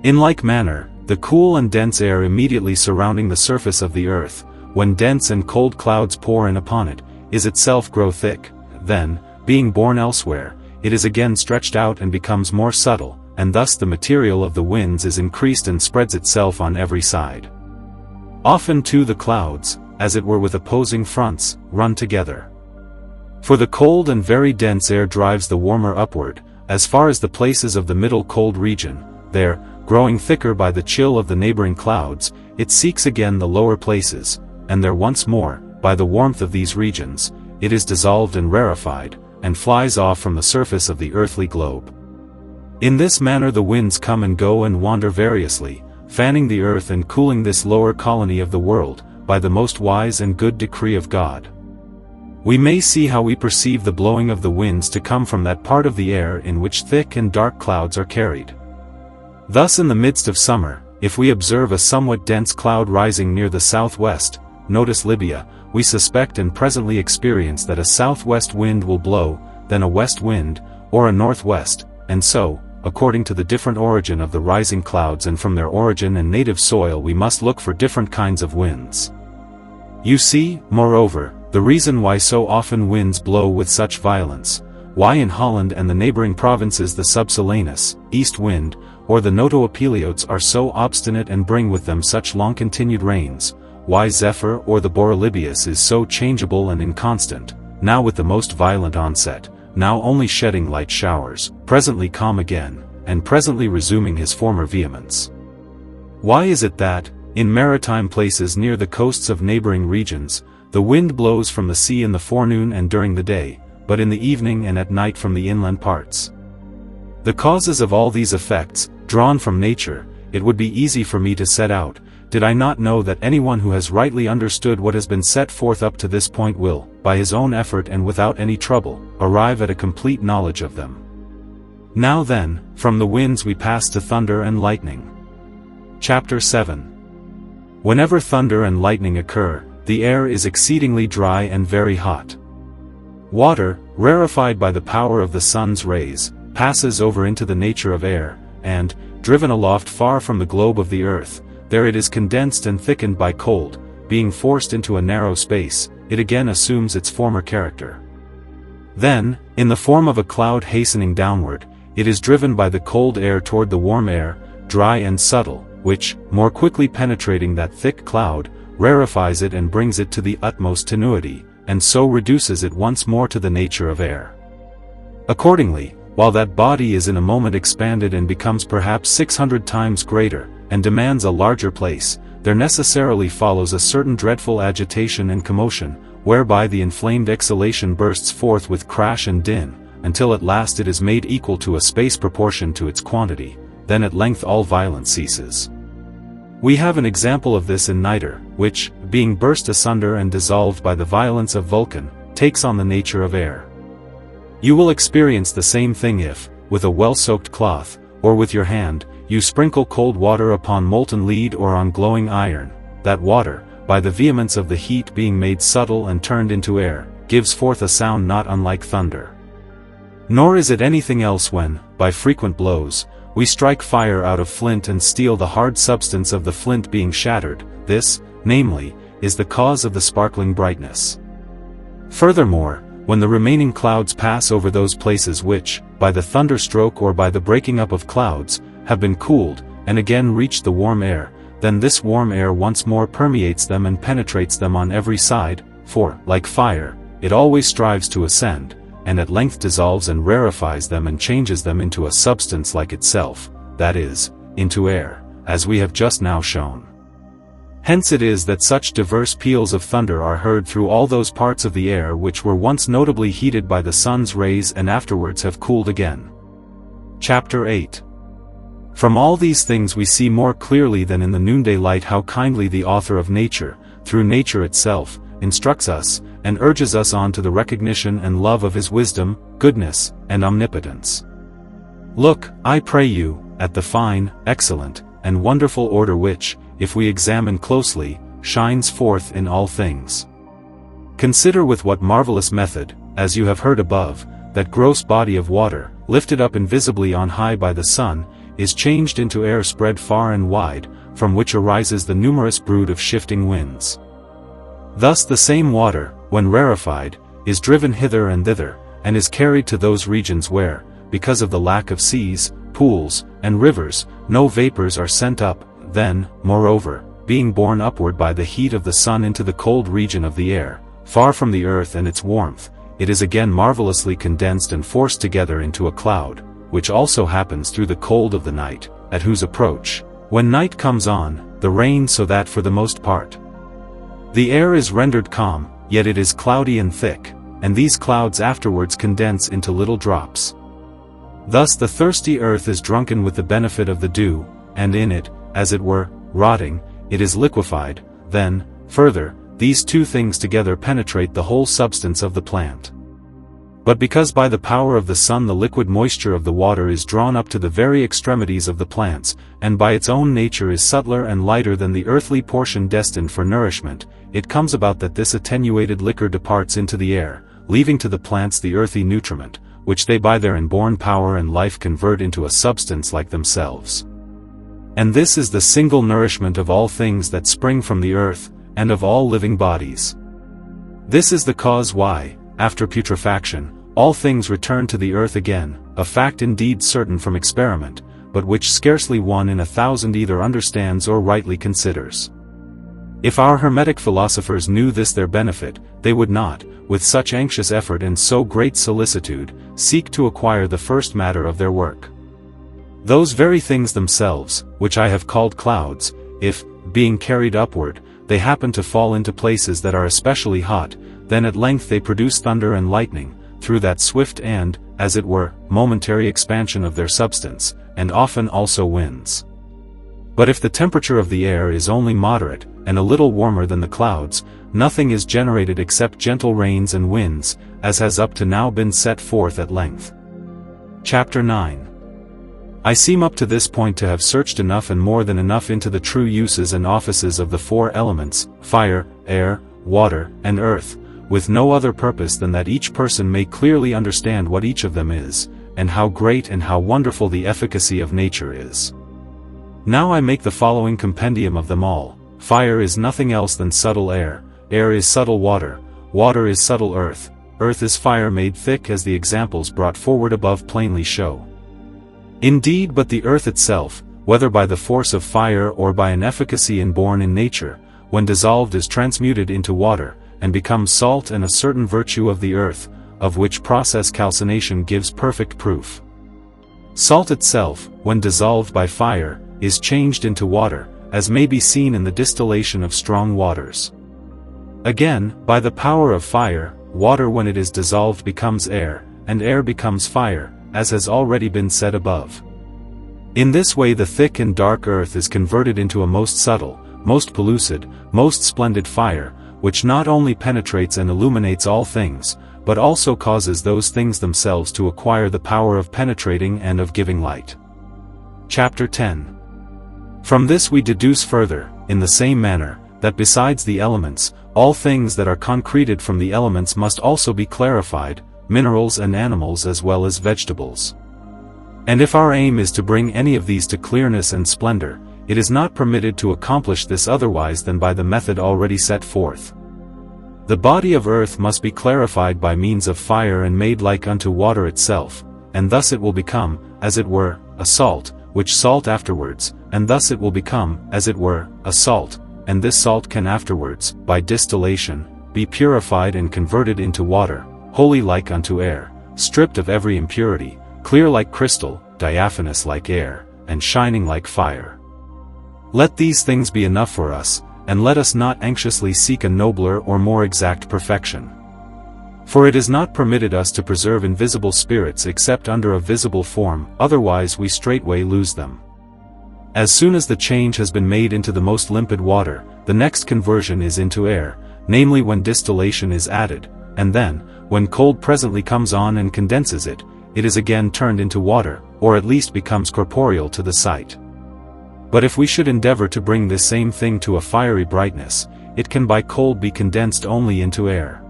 In like manner, the cool and dense air immediately surrounding the surface of the earth, when dense and cold clouds pour in upon it, is itself grow thick, then, being borne elsewhere, it is again stretched out and becomes more subtle, and thus the material of the winds is increased and spreads itself on every side. Often too the clouds, as it were with opposing fronts, run together. For the cold and very dense air drives the warmer upward, as far as the places of the middle cold region, there, growing thicker by the chill of the neighboring clouds, it seeks again the lower places, and there once more, by the warmth of these regions, it is dissolved and rarefied, and flies off from the surface of the earthly globe. In this manner the winds come and go and wander variously, fanning the earth and cooling this lower colony of the world, by the most wise and good decree of God. We may see how we perceive the blowing of the winds to come from that part of the air in which thick and dark clouds are carried. Thus in the midst of summer, if we observe a somewhat dense cloud rising near the southwest, notice Libya, we suspect and presently experience that a southwest wind will blow, then a west wind, or a northwest, and so, according to the different origin of the rising clouds and from their origin and native soil we must look for different kinds of winds. You see, moreover, the reason why so often winds blow with such violence, why in Holland and the neighboring provinces the subsolanus, east wind, or the notoapeliotes are so obstinate and bring with them such long-continued rains, why Zephyr or the Borolibius is so changeable and inconstant, now with the most violent onset, now only shedding light showers, presently calm again, and presently resuming his former vehemence. Why is it that, in maritime places near the coasts of neighboring regions, the wind blows from the sea in the forenoon and during the day, but in the evening and at night from the inland parts? The causes of all these effects, drawn from nature, it would be easy for me to set out, did I not know that anyone who has rightly understood what has been set forth up to this point will, by his own effort and without any trouble, arrive at a complete knowledge of them. Now then, from the winds we pass to thunder and lightning. Chapter 7. Whenever thunder and lightning occur, the air is exceedingly dry and very hot. Water, rarefied by the power of the sun's rays, passes over into the nature of air, and, driven aloft far from the globe of the earth, there it is condensed and thickened by cold, being forced into a narrow space, it again assumes its former character. Then, in the form of a cloud hastening downward, it is driven by the cold air toward the warm air, dry and subtle, which, more quickly penetrating that thick cloud, rarefies it and brings it to the utmost tenuity, and so reduces it once more to the nature of air. Accordingly, while that body is in a moment expanded and becomes perhaps 600 times greater, and demands a larger place, there necessarily follows a certain dreadful agitation and commotion, whereby the inflamed exhalation bursts forth with crash and din, until at last it is made equal to a space proportioned to its quantity, then at length all violence ceases. We have an example of this in nitre, which, being burst asunder and dissolved by the violence of Vulcan, takes on the nature of air. You will experience the same thing if, with a well-soaked cloth, or with your hand, you sprinkle cold water upon molten lead or on glowing iron. That water, by the vehemence of the heat being made subtle and turned into air, gives forth a sound not unlike thunder. Nor is it anything else when, by frequent blows, we strike fire out of flint and steel, the hard substance of the flint being shattered. This, namely, is the cause of the sparkling brightness. Furthermore, when the remaining clouds pass over those places which, by the thunderstroke or by the breaking up of clouds, have been cooled, and again reach the warm air, then this warm air once more permeates them and penetrates them on every side, for, like fire, it always strives to ascend, and at length dissolves and rarefies them and changes them into a substance like itself, that is, into air, as we have just now shown. Hence it is that such diverse peals of thunder are heard through all those parts of the air which were once notably heated by the sun's rays and afterwards have cooled again. Chapter 8. From all these things we see more clearly than in the noonday light how kindly the author of nature, through nature itself, instructs us, and urges us on to the recognition and love of his wisdom, goodness, and omnipotence. Look, I pray you, at the fine, excellent, and wonderful order which, if we examine closely, shines forth in all things. Consider with what marvellous method, as you have heard above, that gross body of water, lifted up invisibly on high by the sun, is changed into air spread far and wide, from which arises the numerous brood of shifting winds. Thus the same water, when rarefied, is driven hither and thither, and is carried to those regions where, because of the lack of seas, pools, and rivers, no vapors are sent up. Then, moreover, being borne upward by the heat of the sun into the cold region of the air, far from the earth and its warmth, it is again marvellously condensed and forced together into a cloud, which also happens through the cold of the night, at whose approach, when night comes on, the rain so that for the most part The air is rendered calm, yet it is cloudy and thick, and these clouds afterwards condense into little drops. Thus the thirsty earth is drunken with the benefit of the dew, and in it, as it were, rotting, it is liquefied. Then, further, these two things together penetrate the whole substance of the plant. But because by the power of the sun the liquid moisture of the water is drawn up to the very extremities of the plants, and by its own nature is subtler and lighter than the earthly portion destined for nourishment, it comes about that this attenuated liquor departs into the air, leaving to the plants the earthy nutriment, which they by their inborn power and life convert into a substance like themselves. And this is the single nourishment of all things that spring from the earth, and of all living bodies. This is the cause why, after putrefaction, all things return to the earth again, a fact indeed certain from experiment, but which scarcely one in 1,000 either understands or rightly considers. If our Hermetic philosophers knew this their benefit, they would not, with such anxious effort and so great solicitude, seek to acquire the first matter of their work. Those very things themselves, which I have called clouds, if, being carried upward, they happen to fall into places that are especially hot, then at length they produce thunder and lightning, through that swift and, as it were, momentary expansion of their substance, and often also winds. But if the temperature of the air is only moderate, and a little warmer than the clouds, nothing is generated except gentle rains and winds, as has up to now been set forth at length. Chapter 9. I seem up to this point to have searched enough and more than enough into the true uses and offices of the four elements, fire, air, water, and earth, with no other purpose than that each person may clearly understand what each of them is, and how great and how wonderful the efficacy of nature is. Now I make the following compendium of them all. Fire is nothing else than subtle air, air is subtle water, water is subtle earth, earth is fire made thick as the examples brought forward above plainly show. Indeed, but the earth itself, whether by the force of fire or by an efficacy inborn in nature, when dissolved is transmuted into water, and becomes salt, and a certain virtue of the earth, of which process calcination gives perfect proof. Salt itself, when dissolved by fire, is changed into water, as may be seen in the distillation of strong waters. Again, by the power of fire, water when it is dissolved becomes air, and air becomes fire, as has already been said above. In this way the thick and dark earth is converted into a most subtle, most pellucid, most splendid fire, which not only penetrates and illuminates all things, but also causes those things themselves to acquire the power of penetrating and of giving light. Chapter 10. From this we deduce further, in the same manner, that besides the elements, all things that are concreted from the elements must also be clarified, minerals and animals as well as vegetables. And if our aim is to bring any of these to clearness and splendor, it is not permitted to accomplish this otherwise than by the method already set forth. The body of earth must be clarified by means of fire and made like unto water itself, and thus it will become, as it were, a salt, which salt afterwards, and thus it will become, as it were, a salt, and this salt can afterwards, by distillation, be purified and converted into water, holy like unto air, stripped of every impurity, clear like crystal, diaphanous like air, and shining like fire. Let these things be enough for us, and let us not anxiously seek a nobler or more exact perfection. For it is not permitted us to preserve invisible spirits except under a visible form, otherwise we straightway lose them. As soon as the change has been made into the most limpid water, the next conversion is into air, namely when distillation is added, and then, when cold presently comes on and condenses it, it is again turned into water, or at least becomes corporeal to the sight. But if we should endeavor to bring this same thing to a fiery brightness, it can by cold be condensed only into air.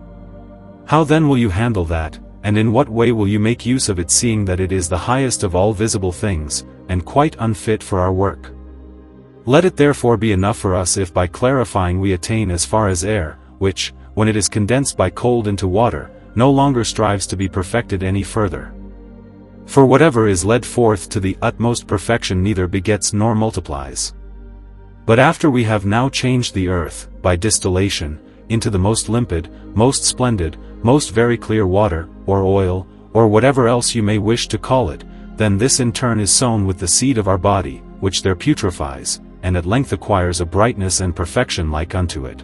How then will you handle that, and in what way will you make use of it, seeing that it is the highest of all visible things, and quite unfit for our work? Let it therefore be enough for us if by clarifying we attain as far as air, which, when it is condensed by cold into water, no longer strives to be perfected any further. For whatever is led forth to the utmost perfection neither begets nor multiplies. But after we have now changed the earth, by distillation, into the most limpid, most splendid, most very clear water, or oil, or whatever else you may wish to call it, then this in turn is sown with the seed of our body, which there putrefies, and at length acquires a brightness and perfection like unto it.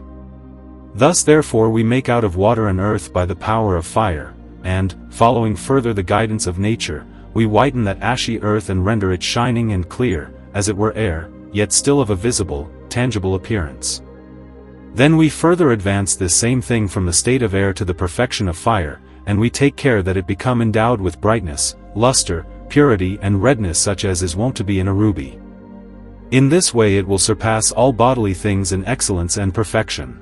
Thus therefore we make out of water and earth by the power of fire, and, following further the guidance of nature, we whiten that ashy earth and render it shining and clear, as it were air, yet still of a visible, tangible appearance. Then we further advance this same thing from the state of air to the perfection of fire, and we take care that it become endowed with brightness, luster, purity and redness such as is wont to be in a ruby. In this way it will surpass all bodily things in excellence and perfection.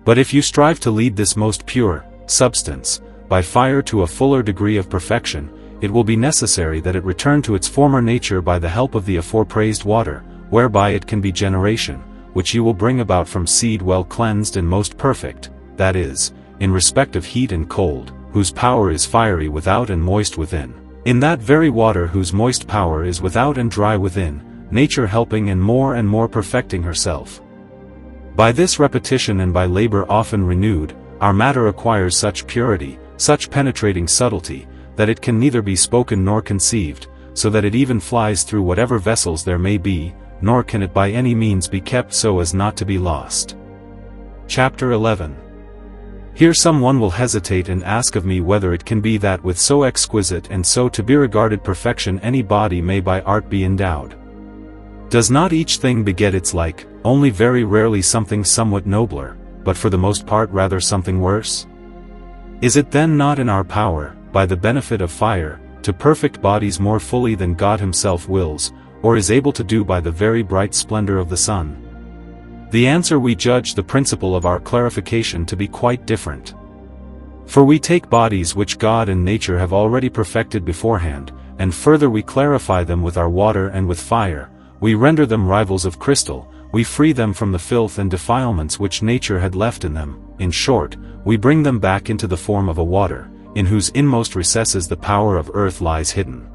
But if you strive to lead this most pure substance by fire to a fuller degree of perfection, it will be necessary that it return to its former nature by the help of the aforepraised water, whereby it can be generation, which you will bring about from seed well cleansed and most perfect, that is, in respect of heat and cold, whose power is fiery without and moist within. In that very water whose moist power is without and dry within, nature helping and more perfecting herself. By this repetition and by labor often renewed, our matter acquires such purity, such penetrating subtlety, that it can neither be spoken nor conceived, so that it even flies through whatever vessels there may be, nor can it by any means be kept so as not to be lost. Chapter 11. Here some one will hesitate and ask of me whether it can be that with so exquisite and so to be regarded perfection any body may by art be endowed. Does not each thing beget its like, only very rarely something somewhat nobler, but for the most part rather something worse? Is it then not in our power, by the benefit of fire, to perfect bodies more fully than God himself wills, or is able to do by the very bright splendor of the sun? The answer we judge the principle of our clarification to be quite different. For we take bodies which God and nature have already perfected beforehand, and further we clarify them with our water and with fire, we render them rivals of crystal, we free them from the filth and defilements which nature had left in them, in short, we bring them back into the form of a water, in whose inmost recesses the power of earth lies hidden.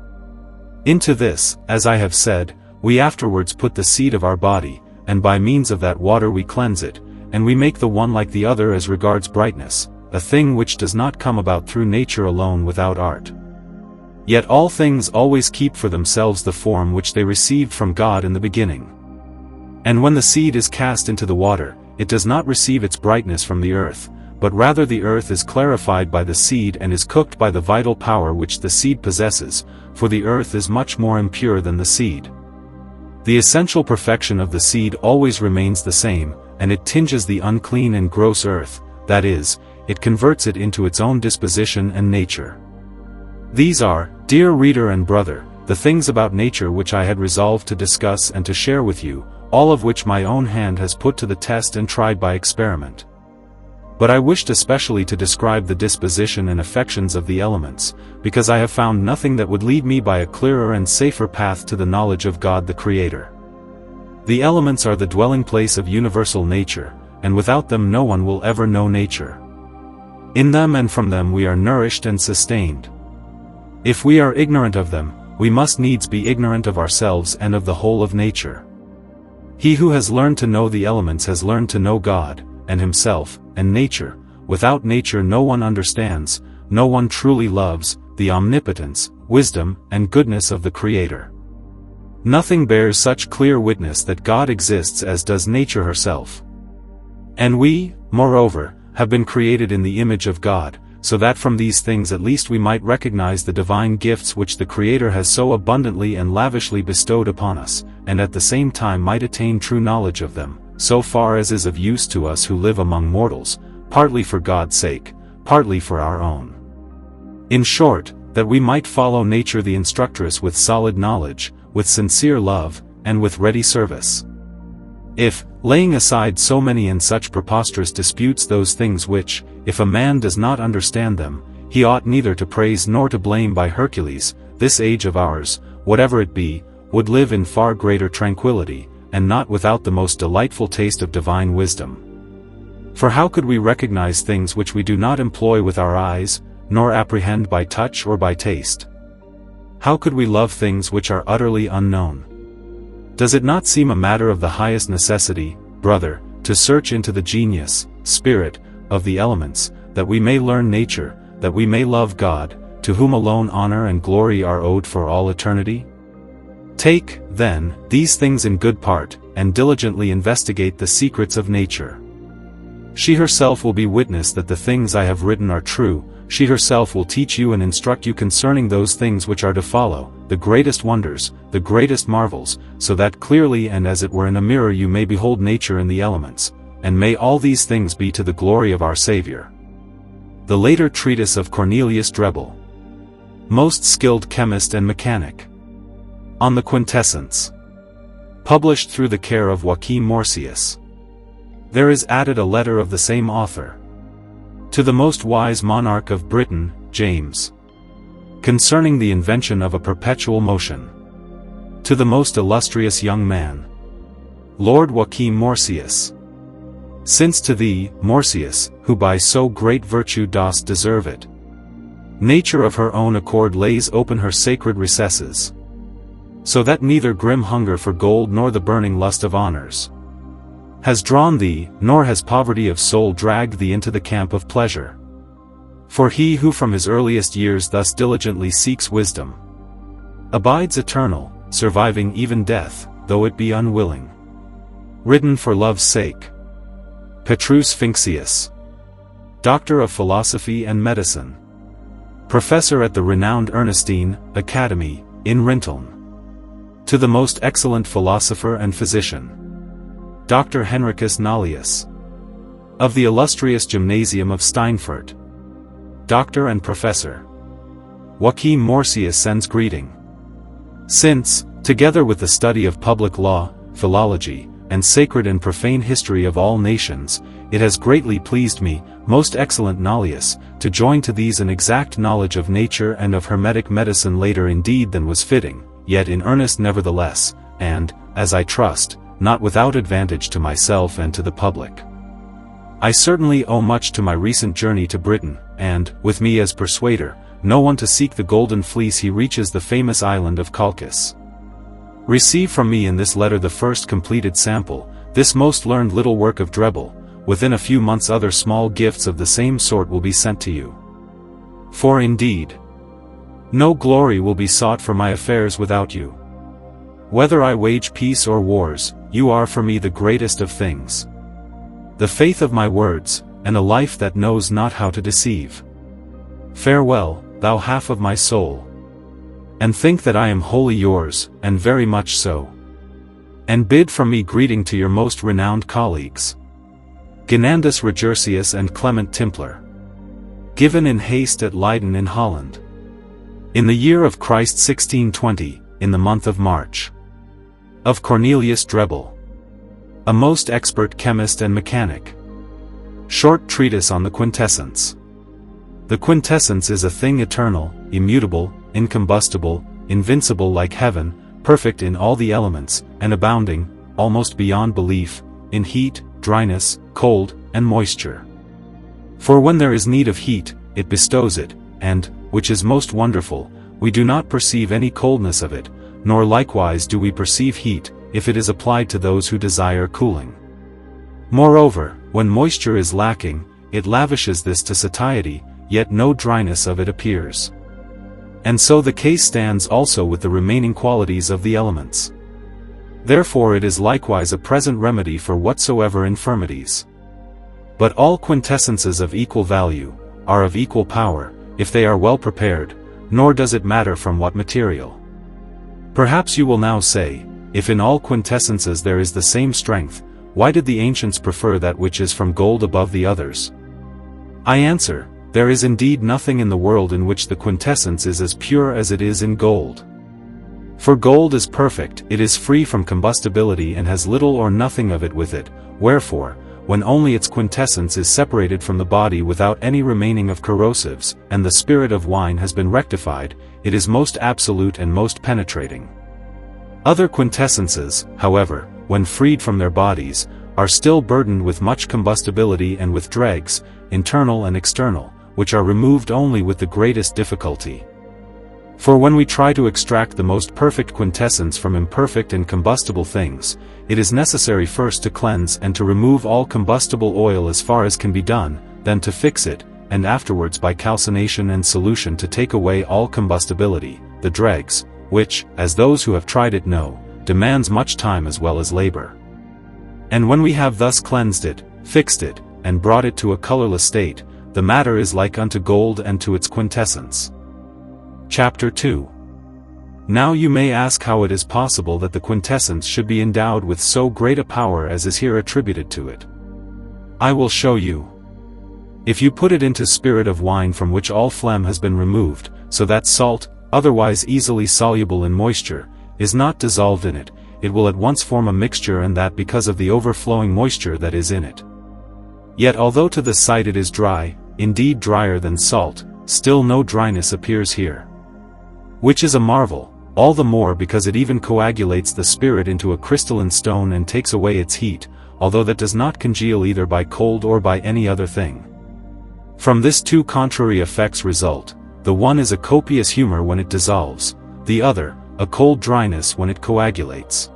Into this, as I have said, we afterwards put the seed of our body, and by means of that water we cleanse it, and we make the one like the other as regards brightness, a thing which does not come about through nature alone without art. Yet all things always keep for themselves the form which they received from God in the beginning. And when the seed is cast into the water, it does not receive its brightness from the earth, but rather the earth is clarified by the seed and is cooked by the vital power which the seed possesses, for the earth is much more impure than the seed. The essential perfection of the seed always remains the same, and it tinges the unclean and gross earth, that is, it converts it into its own disposition and nature. These are, dear reader and brother, the things about nature which I had resolved to discuss and to share with you, all of which my own hand has put to the test and tried by experiment. But I wished especially to describe the disposition and affections of the elements, because I have found nothing that would lead me by a clearer and safer path to the knowledge of God the Creator. The elements are the dwelling place of universal nature, and without them no one will ever know nature. In them and from them we are nourished and sustained. If we are ignorant of them, we must needs be ignorant of ourselves and of the whole of nature. He who has learned to know the elements has learned to know God, and himself, and nature. Without nature no one understands, no one truly loves, the omnipotence, wisdom, and goodness of the Creator. Nothing bears such clear witness that God exists as does nature herself. And we, moreover, have been created in the image of God, so that from these things at least we might recognize the divine gifts which the Creator has so abundantly and lavishly bestowed upon us, and at the same time might attain true knowledge of them, so far as is of use to us who live among mortals, partly for God's sake, partly for our own. In short, that we might follow nature the instructress with solid knowledge, with sincere love, and with ready service. If, laying aside so many and such preposterous disputes those things which, if a man does not understand them, he ought neither to praise nor to blame by Hercules, this age of ours, whatever it be, would live in far greater tranquility, and not without the most delightful taste of divine wisdom. For how could we recognize things which we do not employ with our eyes, nor apprehend by touch or by taste? How could we love things which are utterly unknown? Does it not seem a matter of the highest necessity, brother, to search into the genius, spirit, of the elements, that we may learn nature, that we may love God, to whom alone honor and glory are owed for all eternity? Take, then, these things in good part, and diligently investigate the secrets of nature. She herself will be witness that the things I have written are true. She herself will teach you and instruct you concerning those things which are to follow, the greatest wonders, the greatest marvels, so that clearly and as it were in a mirror you may behold nature and the elements, and may all these things be to the glory of our Savior. The later treatise of Cornelius Drebbel, most skilled chemist and mechanic, on the Quintessence, published through the care of Joachim Morsius. There is added a letter of the same author to the most wise monarch of Britain, James, concerning the invention of a perpetual motion. To the most illustrious young man, Lord Joachim Morsius. Since to thee, Morsius, who by so great virtue dost deserve it, nature of her own accord lays open her sacred recesses, so that neither grim hunger for gold nor the burning lust of honors has drawn thee, nor has poverty of soul dragged thee into the camp of pleasure. For he who from his earliest years thus diligently seeks wisdom abides eternal, surviving even death, though it be unwilling. Written for love's sake. Petrus Finxius, Doctor of Philosophy and Medicine, Professor at the renowned Ernestine Academy, in Rinteln. To the most excellent philosopher and physician, Dr. Henricus Nollius, of the illustrious Gymnasium of Steinfurt, Doctor and Professor Joachim Morsius sends greeting. Since, together with the study of public law, philology, and sacred and profane history of all nations, it has greatly pleased me, most excellent Nollius, to join to these an exact knowledge of nature and of hermetic medicine later indeed than was fitting, yet in earnest nevertheless, and, as I trust, not without advantage to myself and to the public. I certainly owe much to my recent journey to Britain, and, with me as persuader, no one to seek the golden fleece he reaches the famous island of Colchis. Receive from me in this letter the first completed sample, this most learned little work of Drebbel. Within a few months other small gifts of the same sort will be sent to you. For indeed, no glory will be sought for my affairs without you. Whether I wage peace or wars, you are for me the greatest of things. The faith of my words, and a life that knows not how to deceive. Farewell, thou half of my soul. And think that I am wholly yours, and very much so. And bid from me greeting to your most renowned colleagues, Genandus Regursius and Clement Timpler. Given in haste at Leyden in Holland, in the year of Christ 1620, in the month of March. Of Cornelius Drebbel, a most expert chemist and mechanic. Short treatise on the Quintessence. The Quintessence is a thing eternal, immutable, incombustible, invincible like heaven, perfect in all the elements, and abounding, almost beyond belief, in heat, dryness, cold, and moisture. For when there is need of heat, it bestows it, and, which is most wonderful, we do not perceive any coldness of it, nor likewise do we perceive heat, if it is applied to those who desire cooling. Moreover, when moisture is lacking, it lavishes this to satiety, yet no dryness of it appears. And so the case stands also with the remaining qualities of the elements. Therefore it is likewise a present remedy for whatsoever infirmities. But all quintessences of equal value, are of equal power, if they are well prepared, nor does it matter from what material. Perhaps you will now say, if in all quintessences there is the same strength, why did the ancients prefer that which is from gold above the others? I answer, there is indeed nothing in the world in which the quintessence is as pure as it is in gold. For gold is perfect, it is free from combustibility and has little or nothing of it with it, wherefore, when only its quintessence is separated from the body without any remaining of corrosives, and the spirit of wine has been rectified, it is most absolute and most penetrating. Other quintessences, however, when freed from their bodies, are still burdened with much combustibility and with dregs, internal and external, which are removed only with the greatest difficulty. For when we try to extract the most perfect quintessence from imperfect and combustible things, it is necessary first to cleanse and to remove all combustible oil as far as can be done, then to fix it, and afterwards by calcination and solution to take away all combustibility, the dregs, which, as those who have tried it know, demands much time as well as labor. And when we have thus cleansed it, fixed it, and brought it to a colorless state, the matter is like unto gold and to its quintessence. Chapter 2. Now you may ask how it is possible that the quintessence should be endowed with so great a power as is here attributed to it. I will show you. If you put it into spirit of wine from which all phlegm has been removed, so that salt, otherwise easily soluble in moisture, is not dissolved in it, it will at once form a mixture, and that because of the overflowing moisture that is in it. Yet although to the sight it is dry, indeed drier than salt, still no dryness appears here. Which is a marvel, all the more because it even coagulates the spirit into a crystalline stone and takes away its heat, although that does not congeal either by cold or by any other thing. From this two contrary effects result, the one is a copious humor when it dissolves, the other, a cold dryness when it coagulates.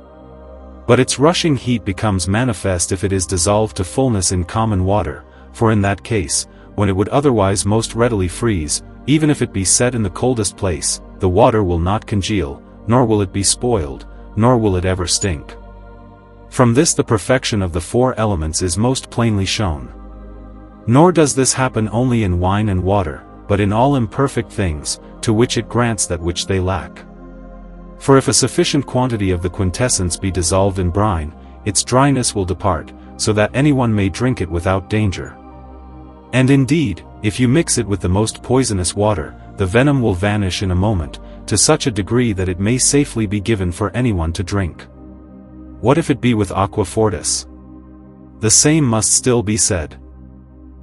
But its rushing heat becomes manifest if it is dissolved to fullness in common water, for in that case, when it would otherwise most readily freeze, even if it be set in the coldest place, the water will not congeal, nor will it be spoiled, nor will it ever stink. From this the perfection of the four elements is most plainly shown. Nor does this happen only in wine and water, but in all imperfect things, to which it grants that which they lack. For if a sufficient quantity of the quintessence be dissolved in brine, its dryness will depart, so that anyone may drink it without danger. And indeed, if you mix it with the most poisonous water, the venom will vanish in a moment, to such a degree that it may safely be given for anyone to drink. What if it be with aqua fortis? The same must still be said.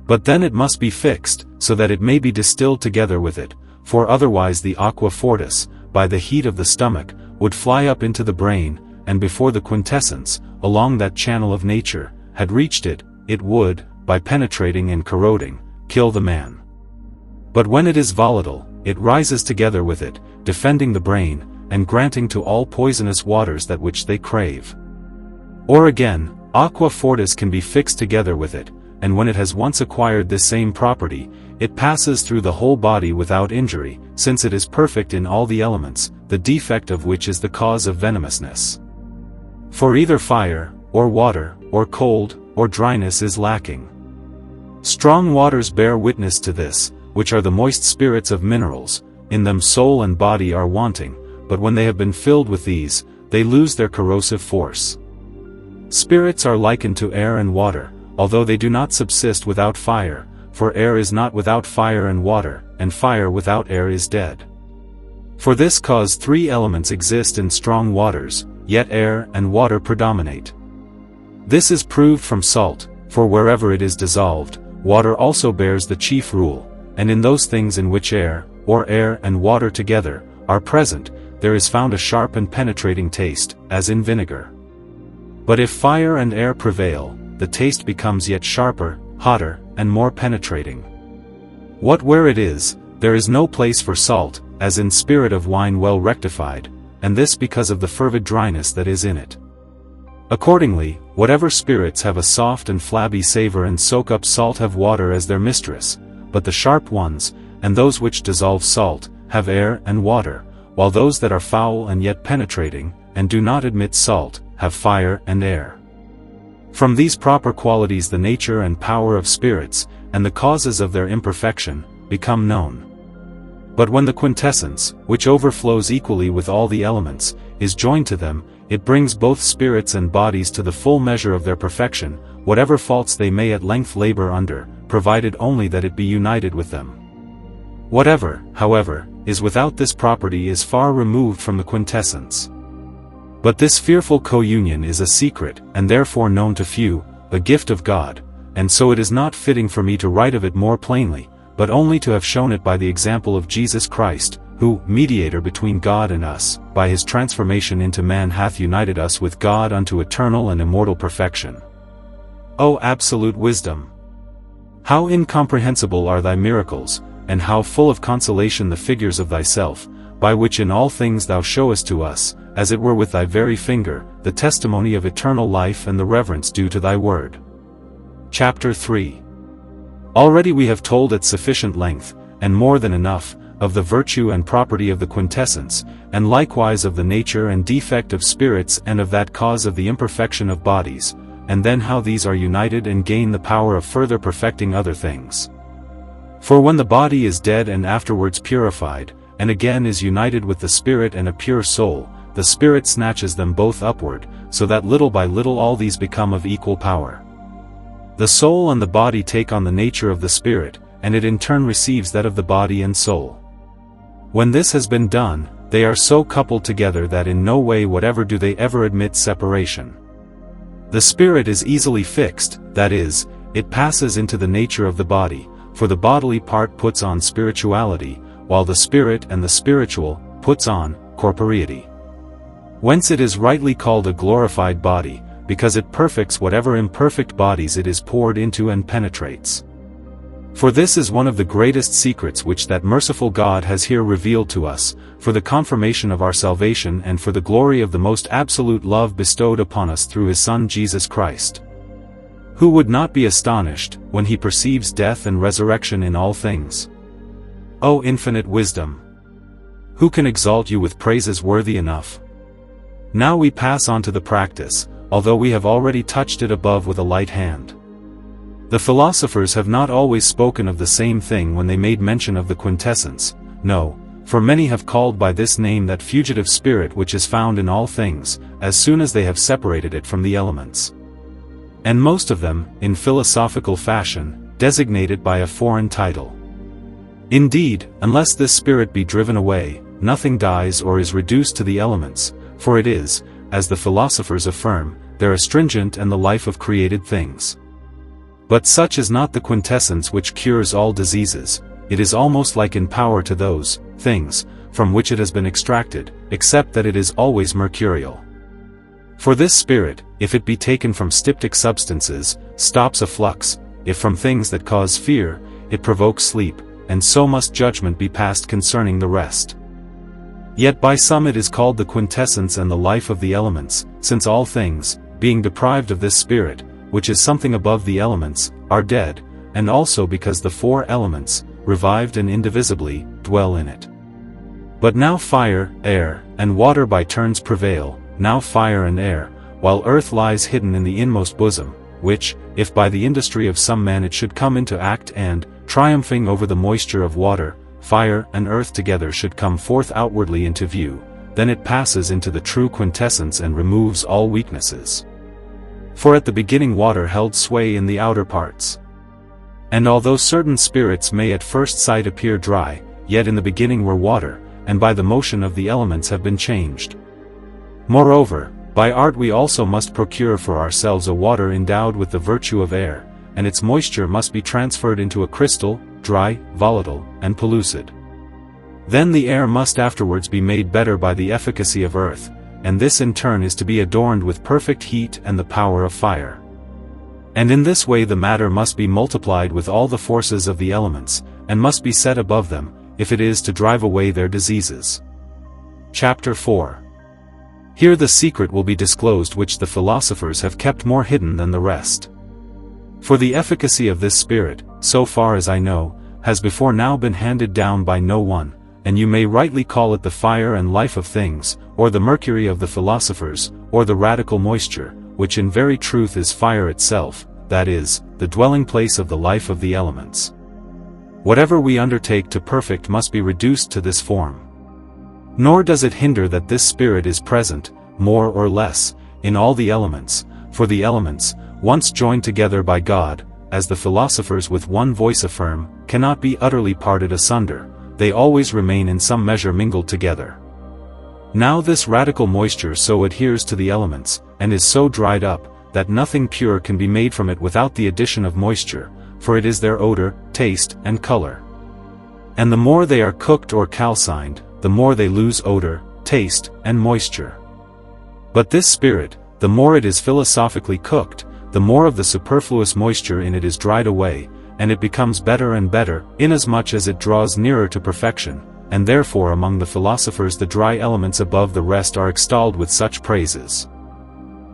But then it must be fixed, so that it may be distilled together with it, for otherwise the aqua fortis, by the heat of the stomach, would fly up into the brain, and before the quintessence, along that channel of nature, had reached it, it would, by penetrating and corroding, kill the man. But when it is volatile, it rises together with it, defending the brain, and granting to all poisonous waters that which they crave. Or again, aqua fortis can be fixed together with it, and when it has once acquired this same property, it passes through the whole body without injury, since it is perfect in all the elements, the defect of which is the cause of venomousness. For either fire, or water, or cold, or dryness is lacking. Strong waters bear witness to this, which are the moist spirits of minerals, in them soul and body are wanting, but when they have been filled with these, they lose their corrosive force. Spirits are likened to air and water, although they do not subsist without fire, for air is not without fire and fire without air is dead. For this cause three elements exist in strong waters, yet air and water predominate. This is proved from salt, for wherever it is dissolved, water also bears the chief rule, and in those things in which air, or air and water together, are present, there is found a sharp and penetrating taste, as in vinegar. But if fire and air prevail, the taste becomes yet sharper, hotter, and more penetrating. What where it is, there is no place for salt, as in spirit of wine well rectified, and this because of the fervid dryness that is in it. Accordingly, whatever spirits have a soft and flabby savor and soak up salt have water as their mistress, but the sharp ones, and those which dissolve salt, have air and water, while those that are foul and yet penetrating, and do not admit salt, have fire and air. From these proper qualities the nature and power of spirits, and the causes of their imperfection, become known. But when the quintessence, which overflows equally with all the elements, is joined to them, it brings both spirits and bodies to the full measure of their perfection, whatever faults they may at length labor under, provided only that it be united with them. Whatever, however, is without this property is far removed from the quintessence. But this fearful co-union is a secret, and therefore known to few, a gift of God, and so it is not fitting for me to write of it more plainly, but only to have shown it by the example of Jesus Christ, who, mediator between God and us, by his transformation into man hath united us with God unto eternal and immortal perfection. O absolute wisdom! How incomprehensible are thy miracles, and how full of consolation the figures of thyself, by which in all things thou showest to us, as it were with thy very finger, the testimony of eternal life and the reverence due to thy word. Chapter 3. Already we have told at sufficient length, and more than enough, of the virtue and property of the quintessence, and likewise of the nature and defect of spirits and of that cause of the imperfection of bodies, and then how these are united and gain the power of further perfecting other things. For when the body is dead and afterwards purified, and again is united with the spirit and a pure soul, the spirit snatches them both upward, so that little by little all these become of equal power. The soul and the body take on the nature of the spirit, and it in turn receives that of the body and soul. When this has been done, they are so coupled together that in no way whatever do they ever admit separation. The spirit is easily fixed, that is, it passes into the nature of the body, for the bodily part puts on spirituality, while the spirit and the spiritual puts on corporeity. Whence it is rightly called a glorified body, because it perfects whatever imperfect bodies it is poured into and penetrates. For this is one of the greatest secrets which that merciful God has here revealed to us, for the confirmation of our salvation and for the glory of the most absolute love bestowed upon us through His Son Jesus Christ. Who would not be astonished, when he perceives death and resurrection in all things? O infinite wisdom! Who can exalt you with praises worthy enough? Now we pass on to the practice, although we have already touched it above with a light hand. The philosophers have not always spoken of the same thing when they made mention of the quintessence, no, for many have called by this name that fugitive spirit which is found in all things, as soon as they have separated it from the elements. And most of them, in philosophical fashion, designate it by a foreign title. Indeed, unless this spirit be driven away, nothing dies or is reduced to the elements, for it is, as the philosophers affirm, their astringent and the life of created things. But such is not the quintessence which cures all diseases, it is almost like in power to those things from which it has been extracted, except that it is always mercurial. For this spirit, if it be taken from styptic substances, stops a flux, if from things that cause fear, it provokes sleep, and so must judgment be passed concerning the rest. Yet by some it is called the quintessence and the life of the elements, since all things, being deprived of this spirit, which is something above the elements, are dead, and also because the four elements, revived and indivisibly, dwell in it. But now fire, air, and water by turns prevail, now fire and air, while earth lies hidden in the inmost bosom, which, if by the industry of some man it should come into act and, triumphing over the moisture of water, fire and earth together should come forth outwardly into view, then it passes into the true quintessence and removes all weaknesses. For at the beginning water held sway in the outer parts. And although certain spirits may at first sight appear dry, yet in the beginning were water, and by the motion of the elements have been changed. Moreover, by art we also must procure for ourselves a water endowed with the virtue of air, and its moisture must be transferred into a crystal, dry, volatile, and pellucid. Then the air must afterwards be made better by the efficacy of earth, and this in turn is to be adorned with perfect heat and the power of fire. And in this way the matter must be multiplied with all the forces of the elements, and must be set above them, if it is to drive away their diseases. Chapter 4. Here the secret will be disclosed which the philosophers have kept more hidden than the rest. For the efficacy of this spirit, so far as I know, has before now been handed down by no one, and you may rightly call it the fire and life of things, or the mercury of the philosophers, or the radical moisture, which in very truth is fire itself, that is, the dwelling place of the life of the elements. Whatever we undertake to perfect must be reduced to this form. Nor does it hinder that this spirit is present, more or less, in all the elements, for the elements, once joined together by God, as the philosophers with one voice affirm, cannot be utterly parted asunder, they always remain in some measure mingled together. Now this radical moisture so adheres to the elements, and is so dried up, that nothing pure can be made from it without the addition of moisture, for it is their odor, taste, and color. And the more they are cooked or calcined, the more they lose odor, taste, and moisture. But this spirit, the more it is philosophically cooked, the more of the superfluous moisture in it is dried away, and it becomes better and better, inasmuch as it draws nearer to perfection, and therefore among the philosophers the dry elements above the rest are extolled with such praises.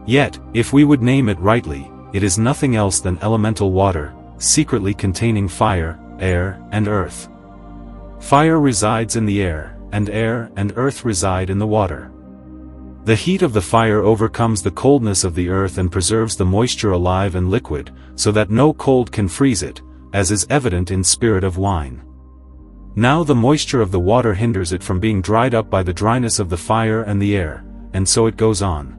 Yet, if we would name it rightly, it is nothing else than elemental water, secretly containing fire, air, and earth. Fire resides in the air and earth reside in the water. The heat of the fire overcomes the coldness of the earth and preserves the moisture alive and liquid, so that no cold can freeze it, as is evident in spirit of wine. Now the moisture of the water hinders it from being dried up by the dryness of the fire and the air, and so it goes on.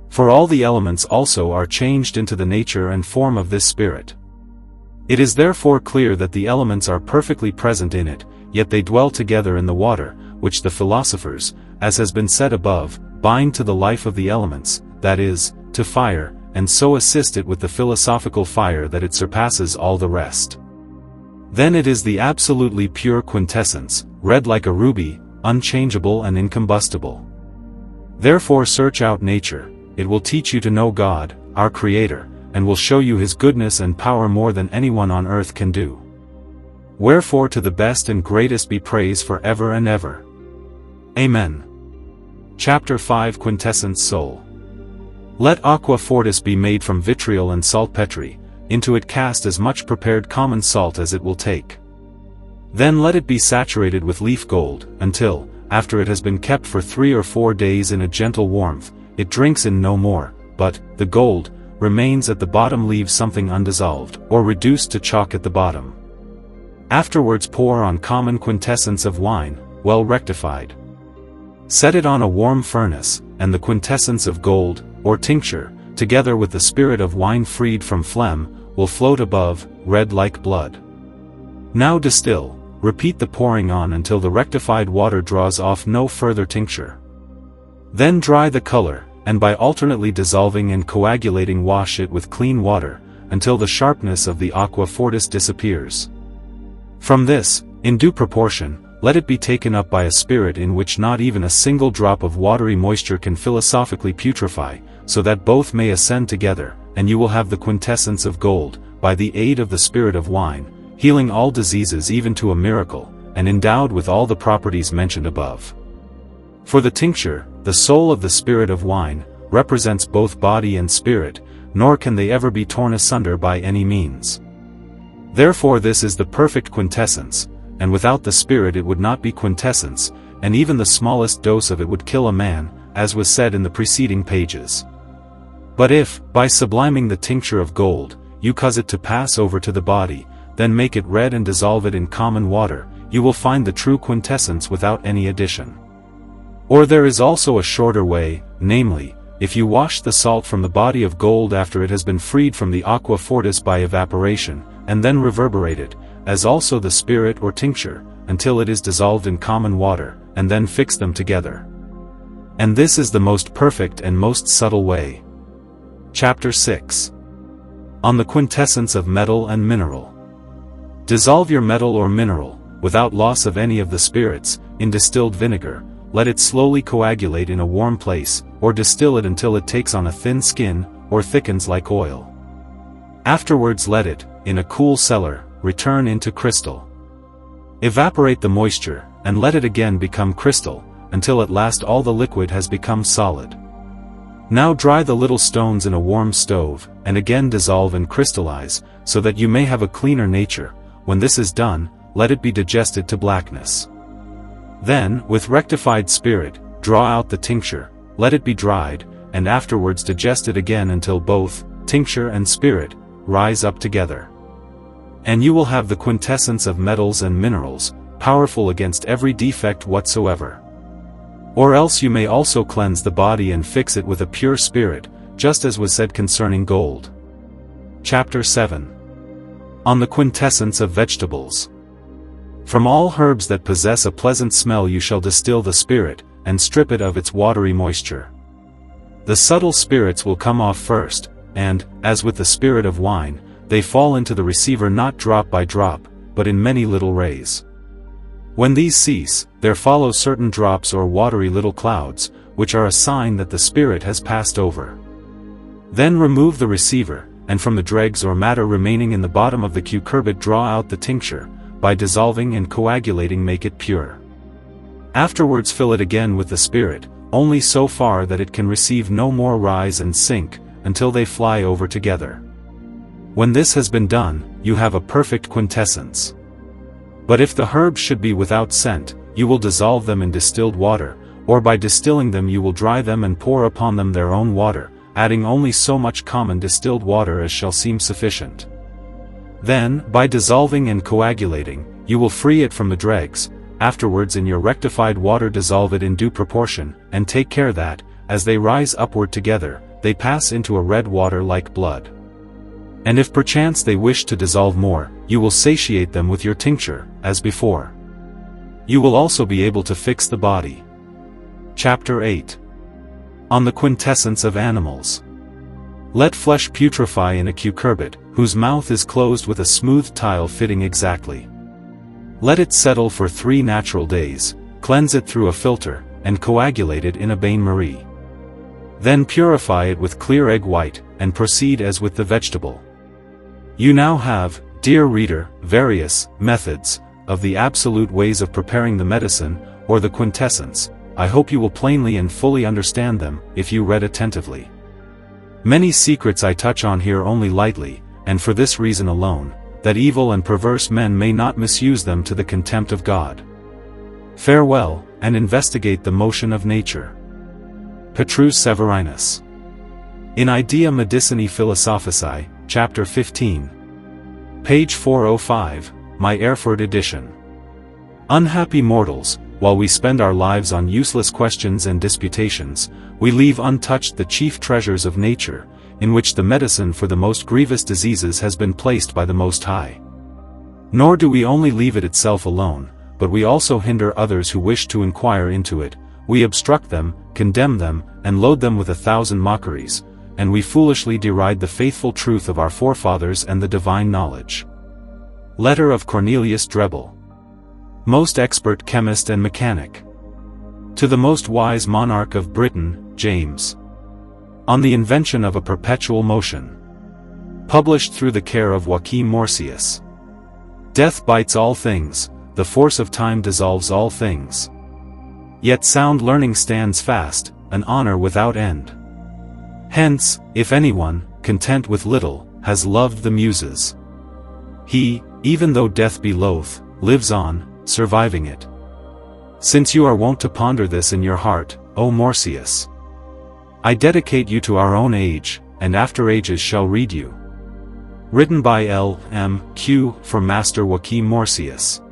For all the elements also are changed into the nature and form of this spirit. It is therefore clear that the elements are perfectly present in it, yet they dwell together in the water, which the philosophers, as has been said above, bind to the life of the elements, that is, to fire, and so assist it with the philosophical fire that it surpasses all the rest. Then it is the absolutely pure quintessence, red like a ruby, unchangeable and incombustible. Therefore search out nature, it will teach you to know God, our Creator, and will show you His goodness and power more than anyone on earth can do. Wherefore to the best and greatest be praise for ever and ever. Amen. Chapter 5 Quintessence Soul. Let aqua fortis be made from vitriol and saltpetre, into it cast as much prepared common salt as it will take. Then let it be saturated with leaf gold, until, after it has been kept for 3 or 4 days in a gentle warmth, it drinks in no more, but, the gold, remains at the bottom leaves something undissolved, or reduced to chalk at the bottom. Afterwards pour on common quintessence of wine, well rectified. Set it on a warm furnace, and the quintessence of gold, or tincture, together with the spirit of wine freed from phlegm, will float above, red like blood. Now distill, repeat the pouring on until the rectified water draws off no further tincture. Then dry the color, and by alternately dissolving and coagulating wash it with clean water, until the sharpness of the aqua fortis disappears. From this, in due proportion, let it be taken up by a spirit in which not even a single drop of watery moisture can philosophically putrefy, so that both may ascend together, and you will have the quintessence of gold, by the aid of the spirit of wine, healing all diseases even to a miracle, and endowed with all the properties mentioned above. For the tincture, the soul of the spirit of wine, represents both body and spirit, nor can they ever be torn asunder by any means. Therefore this is the perfect quintessence, and without the spirit it would not be quintessence, and even the smallest dose of it would kill a man, as was said in the preceding pages. But if, by subliming the tincture of gold, you cause it to pass over to the body, then make it red and dissolve it in common water, you will find the true quintessence without any addition. Or there is also a shorter way, namely, if you wash the salt from the body of gold after it has been freed from the aqua fortis by evaporation, and then reverberate it, as also the spirit or tincture, until it is dissolved in common water, and then fix them together. And this is the most perfect and most subtle way. Chapter 6. On the quintessence of metal and mineral. Dissolve your metal or mineral, without loss of any of the spirits, in distilled vinegar, let it slowly coagulate in a warm place, or distill it until it takes on a thin skin, or thickens like oil. Afterwards let it, in a cool cellar, return into crystal. Evaporate the moisture, and let it again become crystal, until at last all the liquid has become solid. Now dry the little stones in a warm stove, and again dissolve and crystallize, so that you may have a cleaner nature. When this is done, let it be digested to blackness. Then, with rectified spirit, draw out the tincture, let it be dried, and afterwards digest it again until both, tincture and spirit, rise up together. And you will have the quintessence of metals and minerals, powerful against every defect whatsoever. Or else you may also cleanse the body and fix it with a pure spirit, just as was said concerning gold. Chapter 7. On the quintessence of vegetables. From all herbs that possess a pleasant smell you shall distill the spirit, and strip it of its watery moisture. The subtle spirits will come off first, and, as with the spirit of wine, they fall into the receiver not drop by drop, but in many little rays. When these cease, there follow certain drops or watery little clouds, which are a sign that the spirit has passed over. Then remove the receiver, and from the dregs or matter remaining in the bottom of the cucurbit draw out the tincture, by dissolving and coagulating make it pure. Afterwards fill it again with the spirit, only so far that it can receive no more rise and sink, until they fly over together. When this has been done, you have a perfect quintessence. But if the herbs should be without scent, you will dissolve them in distilled water, or by distilling them you will dry them and pour upon them their own water, adding only so much common distilled water as shall seem sufficient. Then, by dissolving and coagulating, you will free it from the dregs. Afterwards in your rectified water dissolve it in due proportion, and take care that, as they rise upward together, they pass into a red water like blood. And if perchance they wish to dissolve more, you will satiate them with your tincture, as before. You will also be able to fix the body. Chapter 8. On the Quintessence of Animals. Let flesh putrefy in a cucurbit, whose mouth is closed with a smooth tile fitting exactly. Let it settle for 3 natural days, cleanse it through a filter, and coagulate it in a bain-marie. Then purify it with clear egg white, and proceed as with the vegetable. You now have, dear reader, various methods of the absolute ways of preparing the medicine, or the quintessence. I hope you will plainly and fully understand them, if you read attentively. Many secrets I touch on here only lightly, and for this reason alone, that evil and perverse men may not misuse them to the contempt of God. Farewell, and investigate the motion of nature. Petrus Severinus. In Idea Medicinae Philosophicae, Chapter 15. Page 405, my Erfurt edition. Unhappy mortals, while we spend our lives on useless questions and disputations, we leave untouched the chief treasures of nature, in which the medicine for the most grievous diseases has been placed by the Most High. Nor do we only leave it itself alone, but we also hinder others who wish to inquire into it. We obstruct them, condemn them, and load them with 1,000 mockeries, and we foolishly deride the faithful truth of our forefathers and the divine knowledge. Letter of Cornelius Drebbel. Most expert chemist and mechanic. To the most wise monarch of Britain, James. On the invention of a perpetual motion. Published through the care of Joachim Morsius. Death bites all things, the force of time dissolves all things. Yet sound learning stands fast, an honor without end. Hence, if anyone, content with little, has loved the muses, he, even though death be loath, lives on, surviving it. Since you are wont to ponder this in your heart, O Morsius, I dedicate you to our own age, and after ages shall read you. Written by L.M.Q. for Master Joachim Morsius.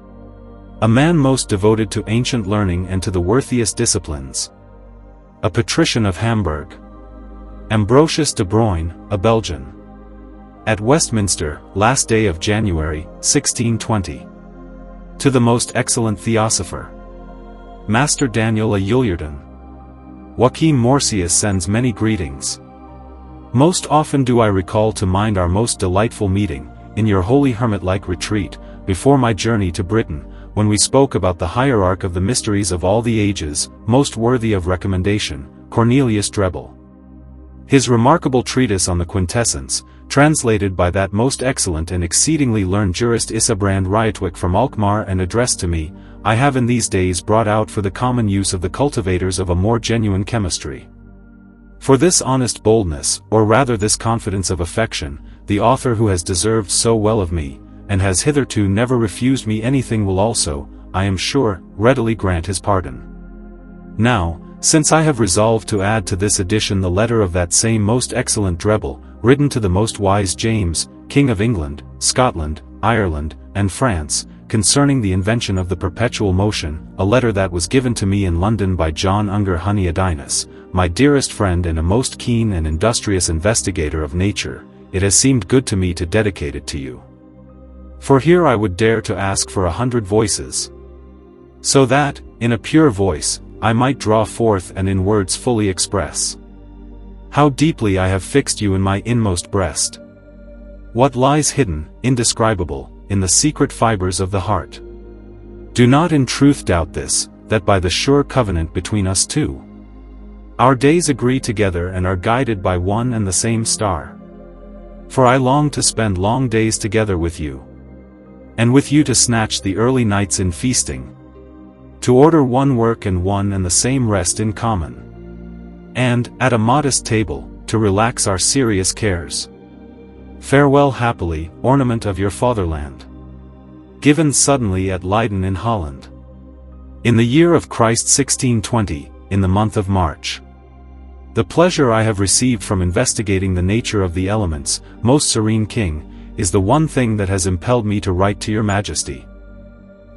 A man most devoted to ancient learning and to the worthiest disciplines. A patrician of Hamburg. Ambrosius de Bruyne, a Belgian. At Westminster, last day of January, 1620. To the most excellent Theosopher. Master Daniel a Yulierden. Joachim Morsius sends many greetings. Most often do I recall to mind our most delightful meeting, in your holy hermit-like retreat, before my journey to Britain, when we spoke about the hierarch of the mysteries of all the ages, most worthy of recommendation, Cornelius Drebbel. His remarkable treatise on the Quintessence, translated by that most excellent and exceedingly learned jurist Isabrand Ryetwyk from Alkmaar and addressed to me, I have in these days brought out for the common use of the cultivators of a more genuine chemistry. For this honest boldness, or rather this confidence of affection, the author who has deserved so well of me, and has hitherto never refused me anything will also, I am sure, readily grant his pardon. Now, since I have resolved to add to this edition the letter of that same most excellent Drebbel, written to the most wise James, King of England, Scotland, Ireland, and France, concerning the invention of the perpetual motion, a letter that was given to me in London by John Unger Hunyadinas, my dearest friend and a most keen and industrious investigator of nature, it has seemed good to me to dedicate it to you. For here I would dare to ask for 100 voices, so that, in a pure voice, I might draw forth and in words fully express how deeply I have fixed you in my inmost breast. What lies hidden, indescribable, in the secret fibers of the heart. Do not in truth doubt this, that by the sure covenant between us two, our days agree together and are guided by one and the same star. For I long to spend long days together with you, and with you to snatch the early nights in feasting, to order one work and one and the same rest in common, and, at a modest table, to relax our serious cares. Farewell happily, ornament of your fatherland. Given suddenly at Leyden in Holland. In the year of Christ 1620, in the month of March. The pleasure I have received from investigating the nature of the elements, most serene king, is the one thing that has impelled me to write to your majesty.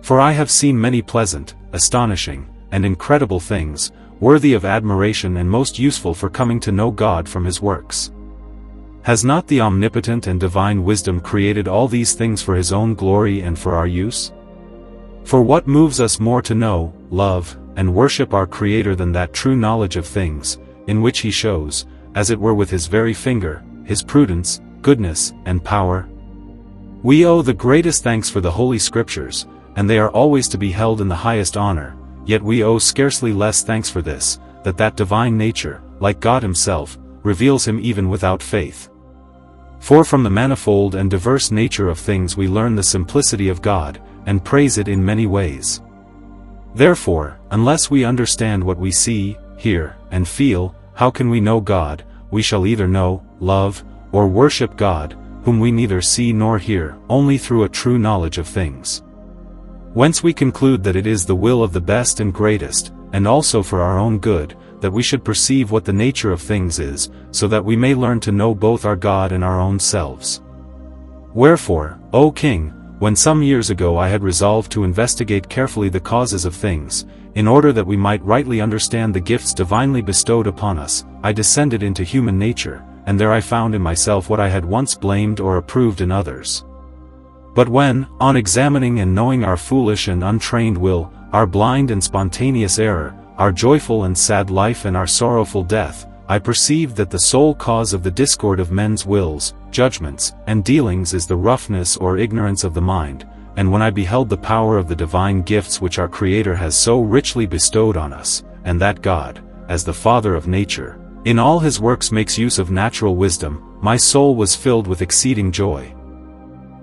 For I have seen many pleasant, astonishing, and incredible things, worthy of admiration and most useful for coming to know God from his works. Has not the omnipotent and divine wisdom created all these things for his own glory and for our use? For what moves us more to know, love, and worship our Creator than that true knowledge of things, in which he shows, as it were with his very finger, his prudence, goodness, and power? We owe the greatest thanks for the Holy Scriptures, and they are always to be held in the highest honor, yet we owe scarcely less thanks for this, that divine nature, like God himself, reveals him even without faith. For from the manifold and diverse nature of things we learn the simplicity of God, and praise it in many ways. Therefore, unless we understand what we see, hear, and feel, how can we know God? We shall either know, love, or worship God, whom we neither see nor hear, only through a true knowledge of things. Whence we conclude that it is the will of the best and greatest, and also for our own good, that we should perceive what the nature of things is, so that we may learn to know both our God and our own selves. Wherefore, O King, when some years ago I had resolved to investigate carefully the causes of things, in order that we might rightly understand the gifts divinely bestowed upon us, I descended into human nature, and there I found in myself what I had once blamed or approved in others. But when, on examining and knowing our foolish and untrained will, our blind and spontaneous error, our joyful and sad life and our sorrowful death, I perceived that the sole cause of the discord of men's wills, judgments, and dealings is the roughness or ignorance of the mind, and when I beheld the power of the divine gifts which our Creator has so richly bestowed on us, and that God, as the Father of nature, in all his works makes use of natural wisdom, my soul was filled with exceeding joy.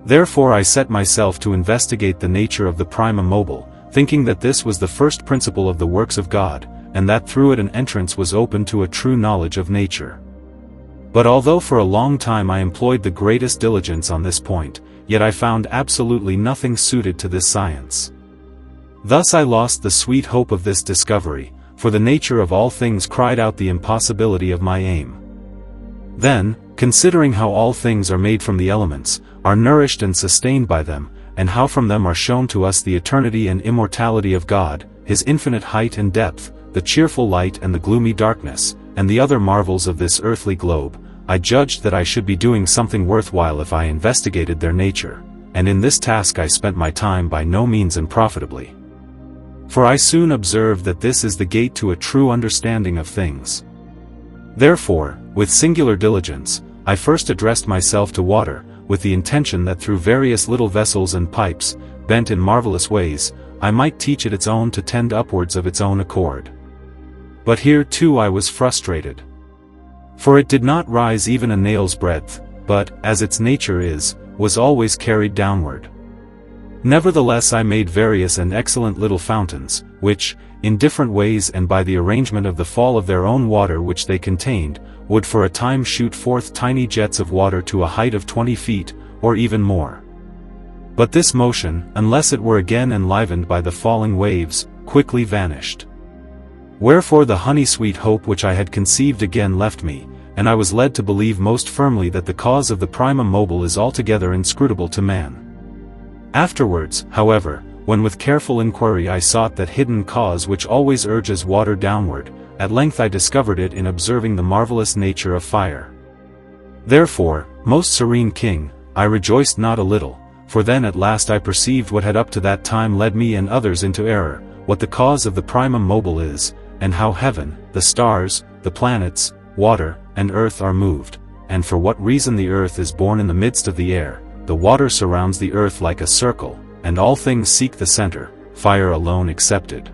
Therefore I set myself to investigate the nature of the prima mobile, thinking that this was the first principle of the works of God, and that through it an entrance was open to a true knowledge of nature. But although for a long time I employed the greatest diligence on this point, yet I found absolutely nothing suited to this science. Thus I lost the sweet hope of this discovery, for the nature of all things cried out the impossibility of my aim. Then, considering how all things are made from the elements, are nourished and sustained by them, and how from them are shown to us the eternity and immortality of God, his infinite height and depth, the cheerful light and the gloomy darkness, and the other marvels of this earthly globe, I judged that I should be doing something worthwhile if I investigated their nature, and in this task I spent my time by no means unprofitably. For I soon observed that this is the gate to a true understanding of things. Therefore, with singular diligence, I first addressed myself to water, with the intention that through various little vessels and pipes, bent in marvelous ways, I might teach it its own to tend upwards of its own accord. But here too I was frustrated. For it did not rise even a nail's breadth, but, as its nature is, was always carried downward. Nevertheless I made various and excellent little fountains, which, in different ways and by the arrangement of the fall of their own water which they contained, would for a time shoot forth tiny jets of water to a height of 20 feet, or even more. But this motion, unless it were again enlivened by the falling waves, quickly vanished. Wherefore the honey-sweet hope which I had conceived again left me, and I was led to believe most firmly that the cause of the prima mobile is altogether inscrutable to man. Afterwards, however, when with careful inquiry I sought that hidden cause which always urges water downward, at length I discovered it in observing the marvellous nature of fire. Therefore, most serene King, I rejoiced not a little, for then at last I perceived what had up to that time led me and others into error, what the cause of the prima mobile is, and how heaven, the stars, the planets, water, and earth are moved, and for what reason the earth is born in the midst of the air, the water surrounds the earth like a circle, and all things seek the center, fire alone excepted.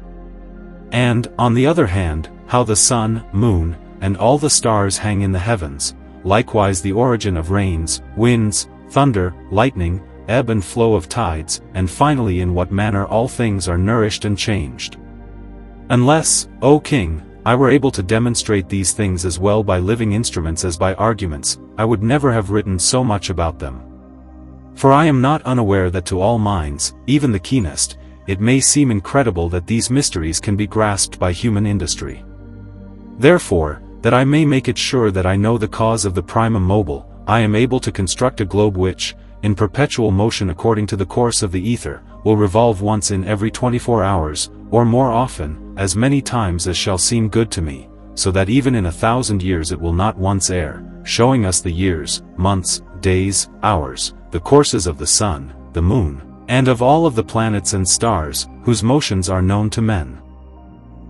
And, on the other hand, how the sun, moon, and all the stars hang in the heavens, likewise the origin of rains, winds, thunder, lightning, ebb and flow of tides, and finally in what manner all things are nourished and changed. Unless, O King, I were able to demonstrate these things as well by living instruments as by arguments, I would never have written so much about them. For I am not unaware that to all minds, even the keenest, it may seem incredible that these mysteries can be grasped by human industry. Therefore, that I may make it sure that I know the cause of the primum mobile, I am able to construct a globe which, in perpetual motion according to the course of the ether, will revolve once in every 24 hours, or more often, as many times as shall seem good to me, so that even in 1,000 years it will not once err, showing us the years, months, days, hours, the courses of the sun, the moon, and of all of the planets and stars, whose motions are known to men.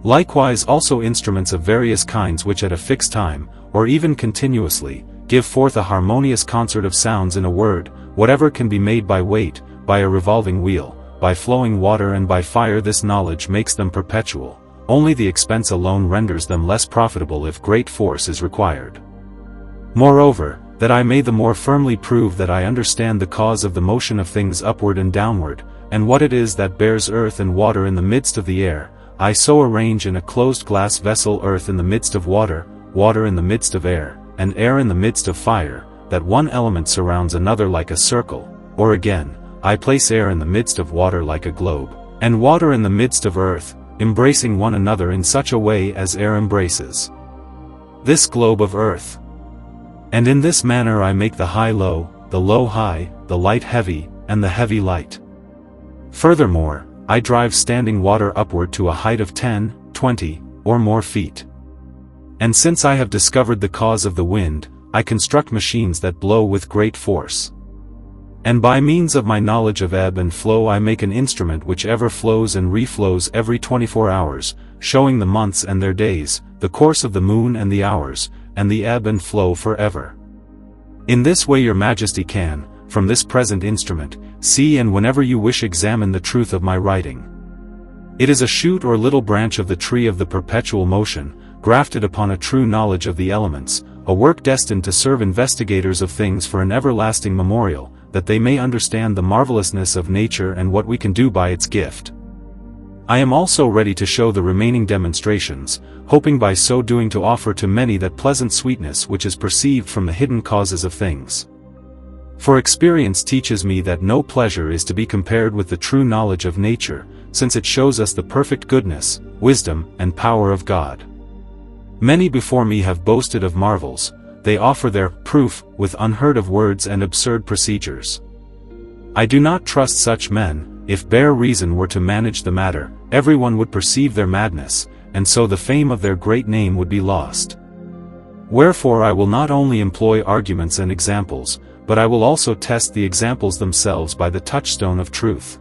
Likewise also instruments of various kinds which at a fixed time, or even continuously, give forth a harmonious concert of sounds. In a word, whatever can be made by weight, by a revolving wheel, by flowing water and by fire. This knowledge makes them perpetual, only the expense alone renders them less profitable if great force is required. Moreover, that I may the more firmly prove that I understand the cause of the motion of things upward and downward, and what it is that bears earth and water in the midst of the air, I so arrange in a closed glass vessel earth in the midst of water, water in the midst of air, and air in the midst of fire, that one element surrounds another like a circle, or again, I place air in the midst of water like a globe, and water in the midst of earth, embracing one another in such a way as air embraces this globe of earth. And in this manner I make the high low, the low high, the light heavy, and the heavy light. Furthermore, I drive standing water upward to a height of 10, 20, or more feet. And since I have discovered the cause of the wind, I construct machines that blow with great force. And by means of my knowledge of ebb and flow I make an instrument which ever flows and reflows every 24 hours, showing the months and their days, the course of the moon and the hours, and the ebb and flow forever. In this way your Majesty can, from this present instrument, see and whenever you wish examine the truth of my writing. It is a shoot or little branch of the tree of the perpetual motion, grafted upon a true knowledge of the elements, a work destined to serve investigators of things for an everlasting memorial, that they may understand the marvellousness of nature and what we can do by its gift. I am also ready to show the remaining demonstrations, hoping by so doing to offer to many that pleasant sweetness which is perceived from the hidden causes of things. For experience teaches me that no pleasure is to be compared with the true knowledge of nature, since it shows us the perfect goodness, wisdom, and power of God. Many before me have boasted of marvels, they offer their proof with unheard of words and absurd procedures. I do not trust such men. If bare reason were to manage the matter, everyone would perceive their madness, and so the fame of their great name would be lost. Wherefore I will not only employ arguments and examples, but I will also test the examples themselves by the touchstone of truth.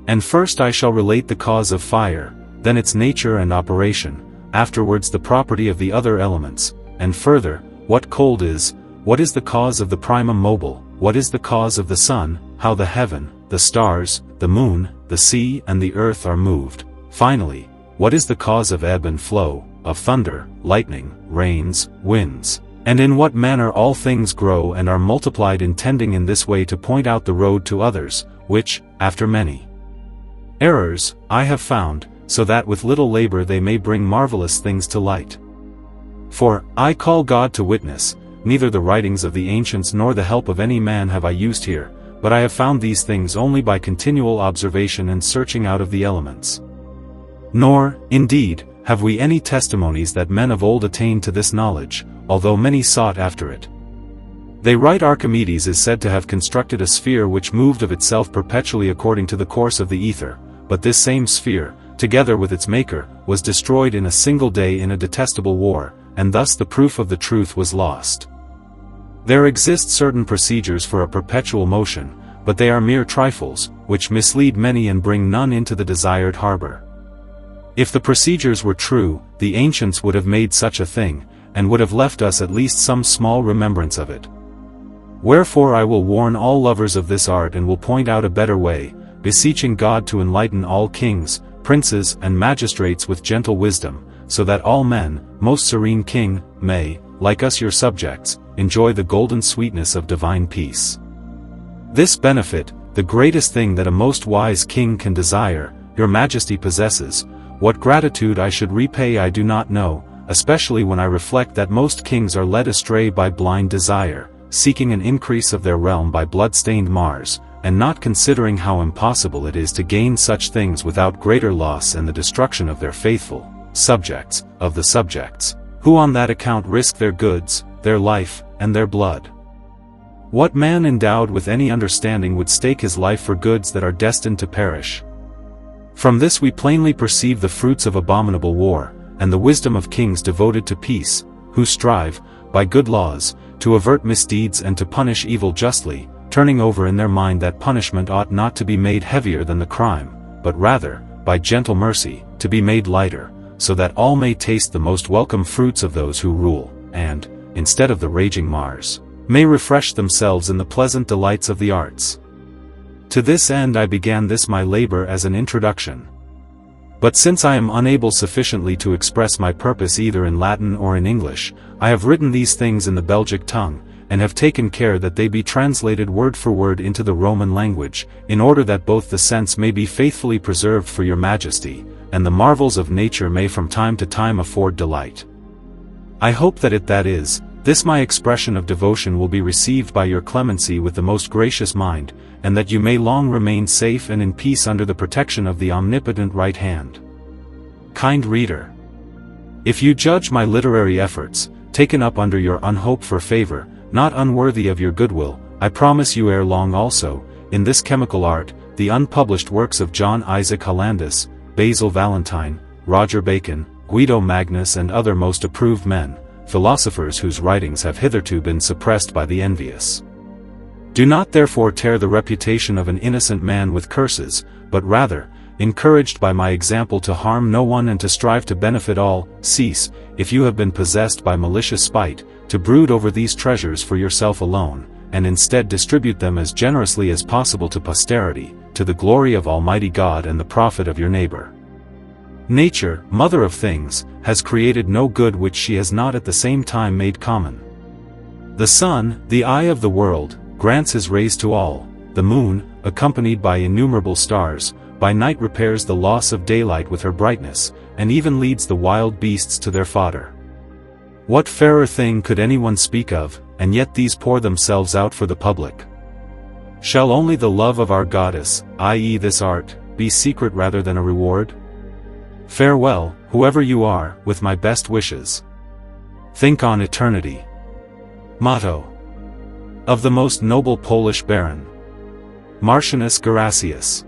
And first I shall relate the cause of fire, then its nature and operation, afterwards the property of the other elements, and further, what cold is, what is the cause of the primum mobile, what is the cause of the sun, how the heaven, the stars, the moon, the sea and the earth are moved, finally, what is the cause of ebb and flow, of thunder, lightning, rains, winds, and in what manner all things grow and are multiplied, intending in this way to point out the road to others, which, after many errors, I have found, so that with little labor they may bring marvelous things to light. For, I call God to witness, neither the writings of the ancients nor the help of any man have I used here, but I have found these things only by continual observation and searching out of the elements. Nor, indeed, have we any testimonies that men of old attained to this knowledge, although many sought after it. They write Archimedes is said to have constructed a sphere which moved of itself perpetually according to the course of the ether, but this same sphere, together with its maker, was destroyed in a single day in a detestable war, and thus the proof of the truth was lost. There exist certain procedures for a perpetual motion, but they are mere trifles, which mislead many and bring none into the desired harbor. If the procedures were true, the ancients would have made such a thing, and would have left us at least some small remembrance of it. Wherefore I will warn all lovers of this art and will point out a better way, beseeching God to enlighten all kings, princes and magistrates with gentle wisdom, so that all men, most serene King, may, like us your subjects, enjoy the golden sweetness of divine peace. This benefit, the greatest thing that a most wise king can desire, your Majesty possesses. What gratitude I should repay I do not know, especially when I reflect that most kings are led astray by blind desire, seeking an increase of their realm by blood-stained Mars, and not considering how impossible it is to gain such things without greater loss and the destruction of their faithful, subjects, of the subjects, who on that account risk their goods, their life, and their blood. What man endowed with any understanding would stake his life for goods that are destined to perish? From this we plainly perceive the fruits of abominable war, and the wisdom of kings devoted to peace, who strive, by good laws, to avert misdeeds and to punish evil justly, turning over in their mind that punishment ought not to be made heavier than the crime, but rather, by gentle mercy, to be made lighter, so that all may taste the most welcome fruits of those who rule, and, instead of the raging Mars, may refresh themselves in the pleasant delights of the arts. To this end I began this my labor as an introduction. But since I am unable sufficiently to express my purpose either in Latin or in English, I have written these things in the Belgic tongue, and have taken care that they be translated word for word into the Roman language, in order that both the sense may be faithfully preserved for your Majesty, and the marvels of nature may from time to time afford delight. I hope that this my expression of devotion will be received by your clemency with the most gracious mind, and that you may long remain safe and in peace under the protection of the omnipotent right hand. Kind reader, if you judge my literary efforts, taken up under your unhoped for favor, not unworthy of your goodwill, I promise you ere long also, in this chemical art, the unpublished works of John Isaac Hollandus, Basil Valentine, Roger Bacon, Guido Magnus and other most approved men, philosophers whose writings have hitherto been suppressed by the envious. Do not therefore tear the reputation of an innocent man with curses, but rather, encouraged by my example to harm no one and to strive to benefit all, cease, if you have been possessed by malicious spite, to brood over these treasures for yourself alone, and instead distribute them as generously as possible to posterity, to the glory of Almighty God and the profit of your neighbor. Nature, mother of things, has created no good which she has not at the same time made common. The sun, the eye of the world, grants his rays to all. The moon, accompanied by innumerable stars, by night repairs the loss of daylight with her brightness, and even leads the wild beasts to their fodder. What fairer thing could anyone speak of, and yet these pour themselves out for the public? Shall only the love of our goddess, i.e. this art, be secret rather than a reward? Farewell, whoever you are, with my best wishes. Think on eternity. Motto of the most noble Polish Baron, Marcianus Geracius.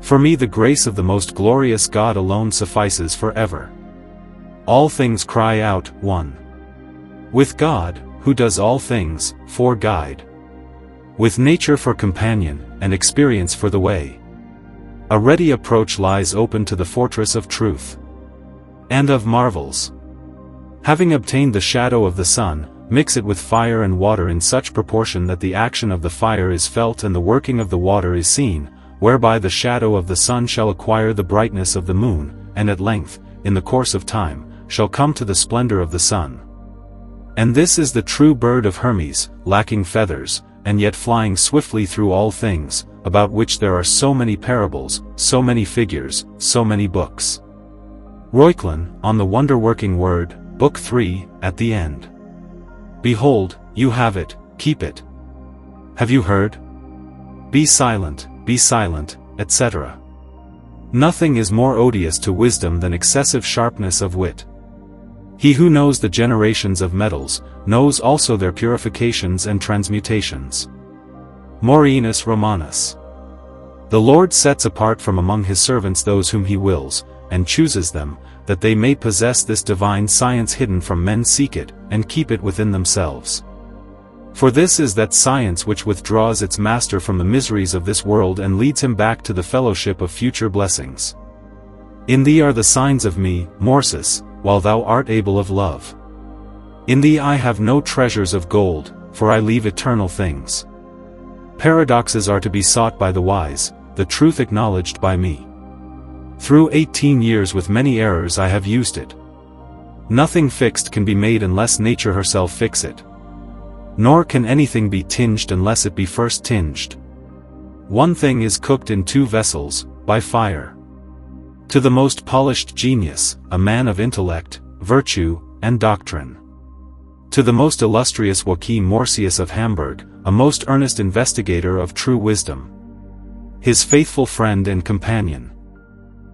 For me the grace of the most glorious God alone suffices forever. All things cry out, one. With God, who does all things, for guide. With nature for companion, and experience for the way. A ready approach lies open to the fortress of truth. And of marvels. Having obtained the shadow of the sun, mix it with fire and water in such proportion that the action of the fire is felt and the working of the water is seen, whereby the shadow of the sun shall acquire the brightness of the moon, and at length, in the course of time, shall come to the splendor of the sun. And this is the true bird of Hermes, lacking feathers, and yet flying swiftly through all things, about which there are so many parables, so many figures, so many books. Reuchlin, on the wonder-working word, Book 3, at the end. Behold, you have it, keep it. Have you heard? Be silent, etc. Nothing is more odious to wisdom than excessive sharpness of wit. He who knows the generations of metals, knows also their purifications and transmutations. Maureenus Romanus. The Lord sets apart from among his servants those whom he wills, and chooses them, that they may possess this divine science hidden from men seek it, and keep it within themselves. For this is that science which withdraws its master from the miseries of this world and leads him back to the fellowship of future blessings. In thee are the signs of me, Morsus, while thou art able of love. In thee I have no treasures of gold, for I leave eternal things. Paradoxes are to be sought by the wise, the truth acknowledged by me. Through 18 years with many errors I have used it. Nothing fixed can be made unless nature herself fix it. Nor can anything be tinged unless it be first tinged. One thing is cooked in two vessels, by fire. To the most polished genius, a man of intellect, virtue, and doctrine. To the most illustrious Joachim Morsius of Hamburg, a most earnest investigator of true wisdom. His faithful friend and companion.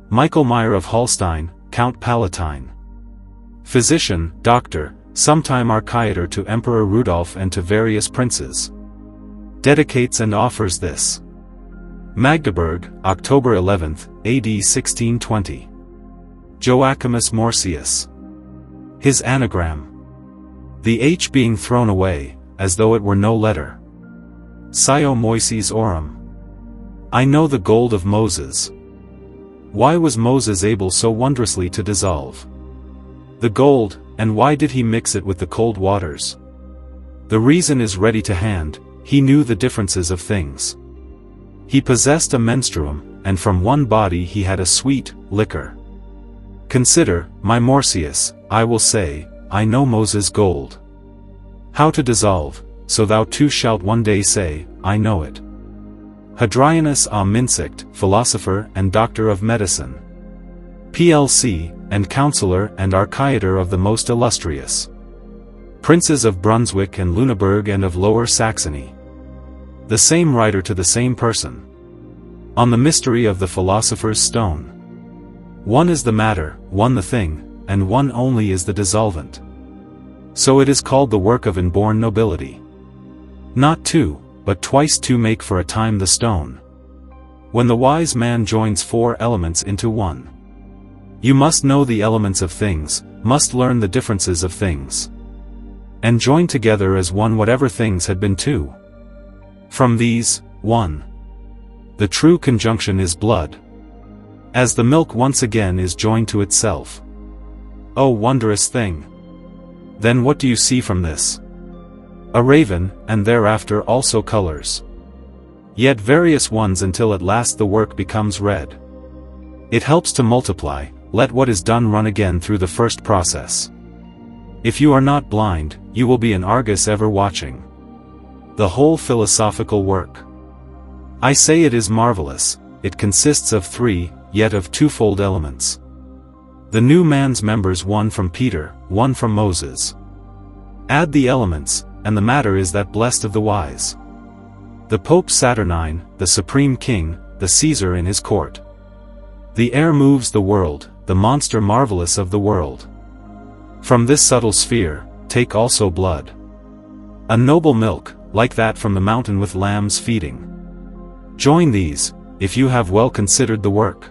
Michael Meyer of Holstein, Count Palatine. Physician, doctor, sometime archiator to Emperor Rudolph and to various princes. Dedicates and offers this. Magdeburg, October 11, AD 1620. Joachimus Morsius. His anagram. The H being thrown away, as though it were no letter. Scio Moises Orum. I know the gold of Moses. Why was Moses able so wondrously to dissolve the gold, and why did he mix it with the cold waters? The reason is ready to hand, he knew the differences of things. He possessed a menstruum, and from one body he had a sweet liquor. Consider, my Morsius, I will say, I know Moses' gold. How to dissolve, so thou too shalt one day say, I know it. Hadrianus a Minsict, philosopher and doctor of medicine. PLC, and counselor and archiator of the most illustrious princes of Brunswick and Lüneburg and of Lower Saxony. The same writer to the same person. On the mystery of the philosopher's stone. One is the matter, one the thing, and one only is the dissolvent. So it is called the work of inborn nobility. Not two, but twice two make for a time the stone. When the wise man joins four elements into one. You must know the elements of things, must learn the differences of things. And join together as one whatever things had been two. From these, one. The true conjunction is blood. As the milk once again is joined to itself. Oh wondrous thing! Then what do you see from this? A raven, and thereafter also colors. Yet various ones until at last the work becomes red. It helps to multiply, let what is done run again through the first process. If you are not blind, you will be an Argus ever watching the whole philosophical work. I say it is marvellous, it consists of three, yet of twofold elements. The new man's members one from Peter, one from Moses. Add the elements, and the matter is that blessed of the wise. The Pope Saturnine, the Supreme King, the Caesar in his court. The air moves the world, the monster marvellous of the world. From this subtle sphere, take also blood. A noble milk, like that from the mountain with lambs feeding. Join these, if you have well considered the work.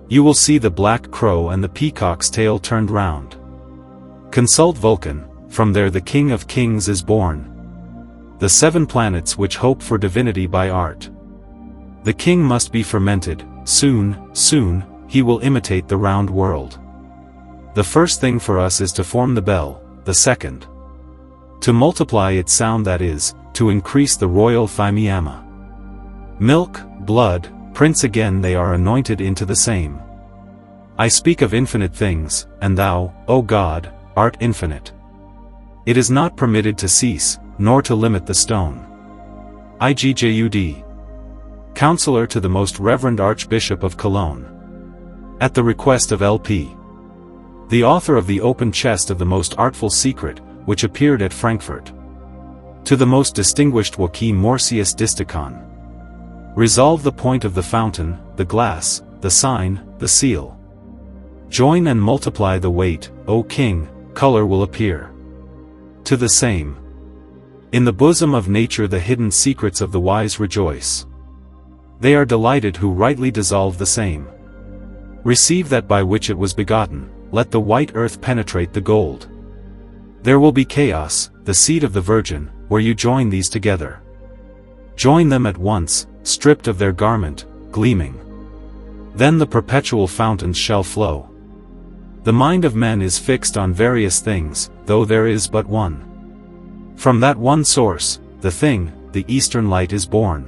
You will see the black crow and the peacock's tail turned round. Consult Vulcan, from there the King of Kings is born. The 7 planets which hope for divinity by art. The king must be fermented, soon, he will imitate the round world. The first thing for us is to form the bell, the second. To multiply its sound, that is, to increase the royal thymiama. Milk, blood, prince again they are anointed into the same. I speak of infinite things, and thou, O God, art infinite. It is not permitted to cease, nor to limit the stone. IGJUD. Counselor to the Most Reverend Archbishop of Cologne. At the request of L.P. The author of the Open Chest of the Most Artful Secret, which appeared at Frankfurt. To the Most Distinguished Joachim Morsius Disticon. Resolve the point of the fountain, the glass, the sign, the seal. Join and multiply the weight, O King, color will appear. To the same. In the bosom of nature the hidden secrets of the wise rejoice. They are delighted who rightly dissolve the same. Receive that by which it was begotten, let the white earth penetrate the gold. There will be chaos, the seed of the Virgin, where you join these together. Join them at once, stripped of their garment, gleaming. Then the perpetual fountains shall flow. The mind of men is fixed on various things, though there is but one. From that one source, the thing, the eastern light is born.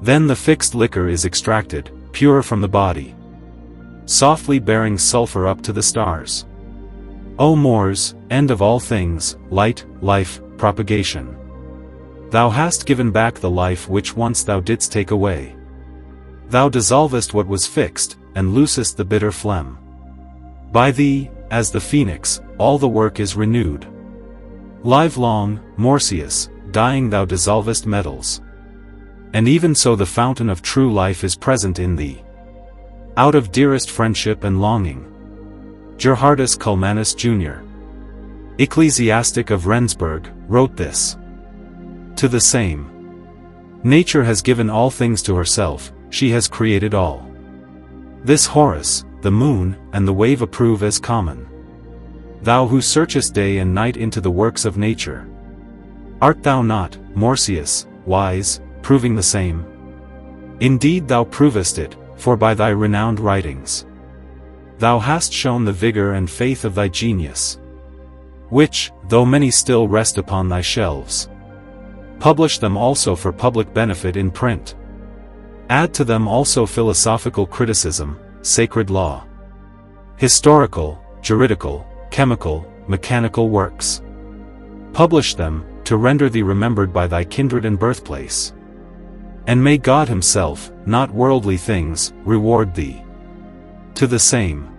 Then the fixed liquor is extracted, pure from the body. Softly bearing sulfur up to the stars. O Mors, end of all things, light, life, propagation. Thou hast given back the life which once thou didst take away. Thou dissolvest what was fixed, and loosest the bitter phlegm. By thee, as the phoenix, all the work is renewed. Live long, Morsius, dying thou dissolvest metals. And even so the fountain of true life is present in thee. Out of dearest friendship and longing. Gerhardus Cumanus Jr., ecclesiastic of Rendsburg, wrote this. To the same. Nature has given all things to herself, she has created all. This Horus, the moon, and the wave approve as common. Thou who searchest day and night into the works of nature. Art thou not, Morsius, wise, proving the same? Indeed thou provest it, for by thy renowned writings thou hast shown the vigor and faith of thy genius, which, though many still rest upon thy shelves, publish them also for public benefit in print. Add to them also philosophical criticism, sacred law, historical, juridical, chemical, mechanical works. Publish them, to render thee remembered by thy kindred and birthplace. And may God himself, not worldly things, reward thee. To the same.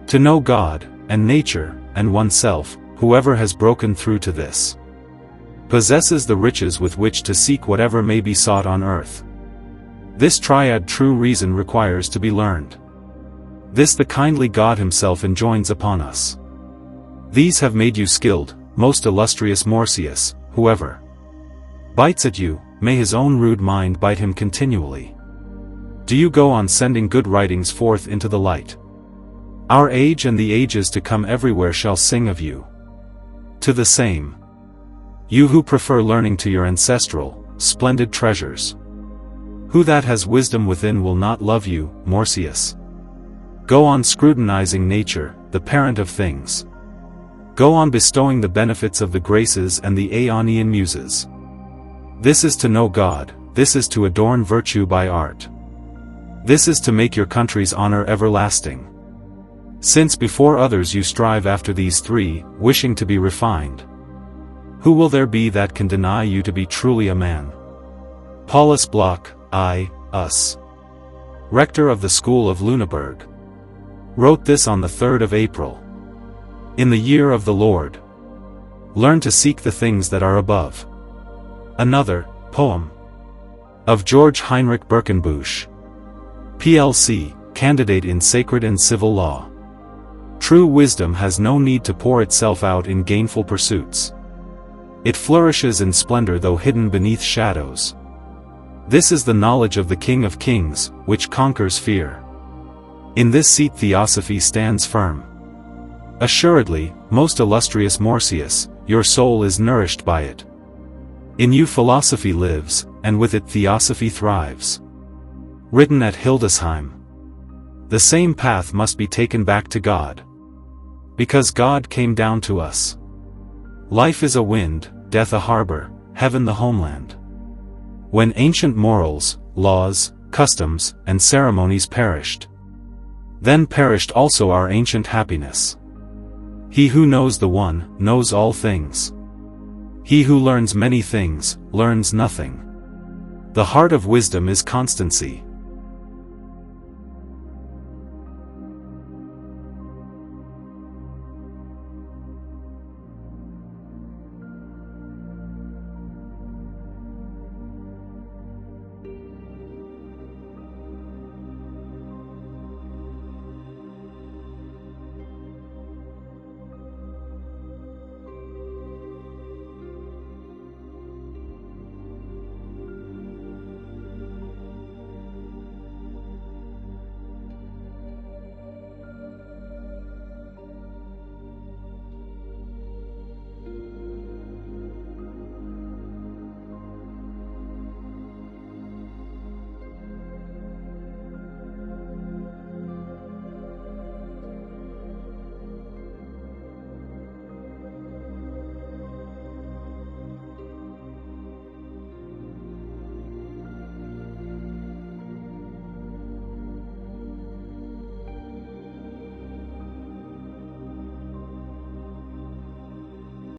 To know God, and nature, and oneself, whoever has broken through to this, possesses the riches with which to seek whatever may be sought on earth. This triad true reason requires to be learned. This the kindly God himself enjoins upon us. These have made you skilled, most illustrious Morsius, whoever bites at you, may his own rude mind bite him continually. Do you go on sending good writings forth into the light? Our age and the ages to come everywhere shall sing of you. To the same. You who prefer learning to your ancestral, splendid treasures. Who that has wisdom within will not love you, Morsius? Go on scrutinizing nature, the parent of things. Go on bestowing the benefits of the graces and the Aeonian muses. This is to know God, this is to adorn virtue by art. This is to make your country's honor everlasting. Since before others you strive after these three, wishing to be refined, who will there be that can deny you to be truly a man? Paulus Bloch, us, rector of the school of Lüneburg, wrote this on the 3rd of April. In the year of the Lord. Learn to seek the things that are above. Another, poem. Of George Heinrich Birkenbusch. PLC, candidate in sacred and civil law. True wisdom has no need to pour itself out in gainful pursuits. It flourishes in splendor though hidden beneath shadows. This is the knowledge of the King of Kings, which conquers fear. In this seat Theosophy stands firm. Assuredly, most illustrious Morsius, your soul is nourished by it. In you philosophy lives, and with it Theosophy thrives. Written at Hildesheim. The same path must be taken back to God. Because God came down to us. Life is a wind, death a harbor, heaven the homeland. When ancient morals, laws, customs, and ceremonies perished, then perished also our ancient happiness. He who knows the one, knows all things. He who learns many things, learns nothing. The heart of wisdom is constancy.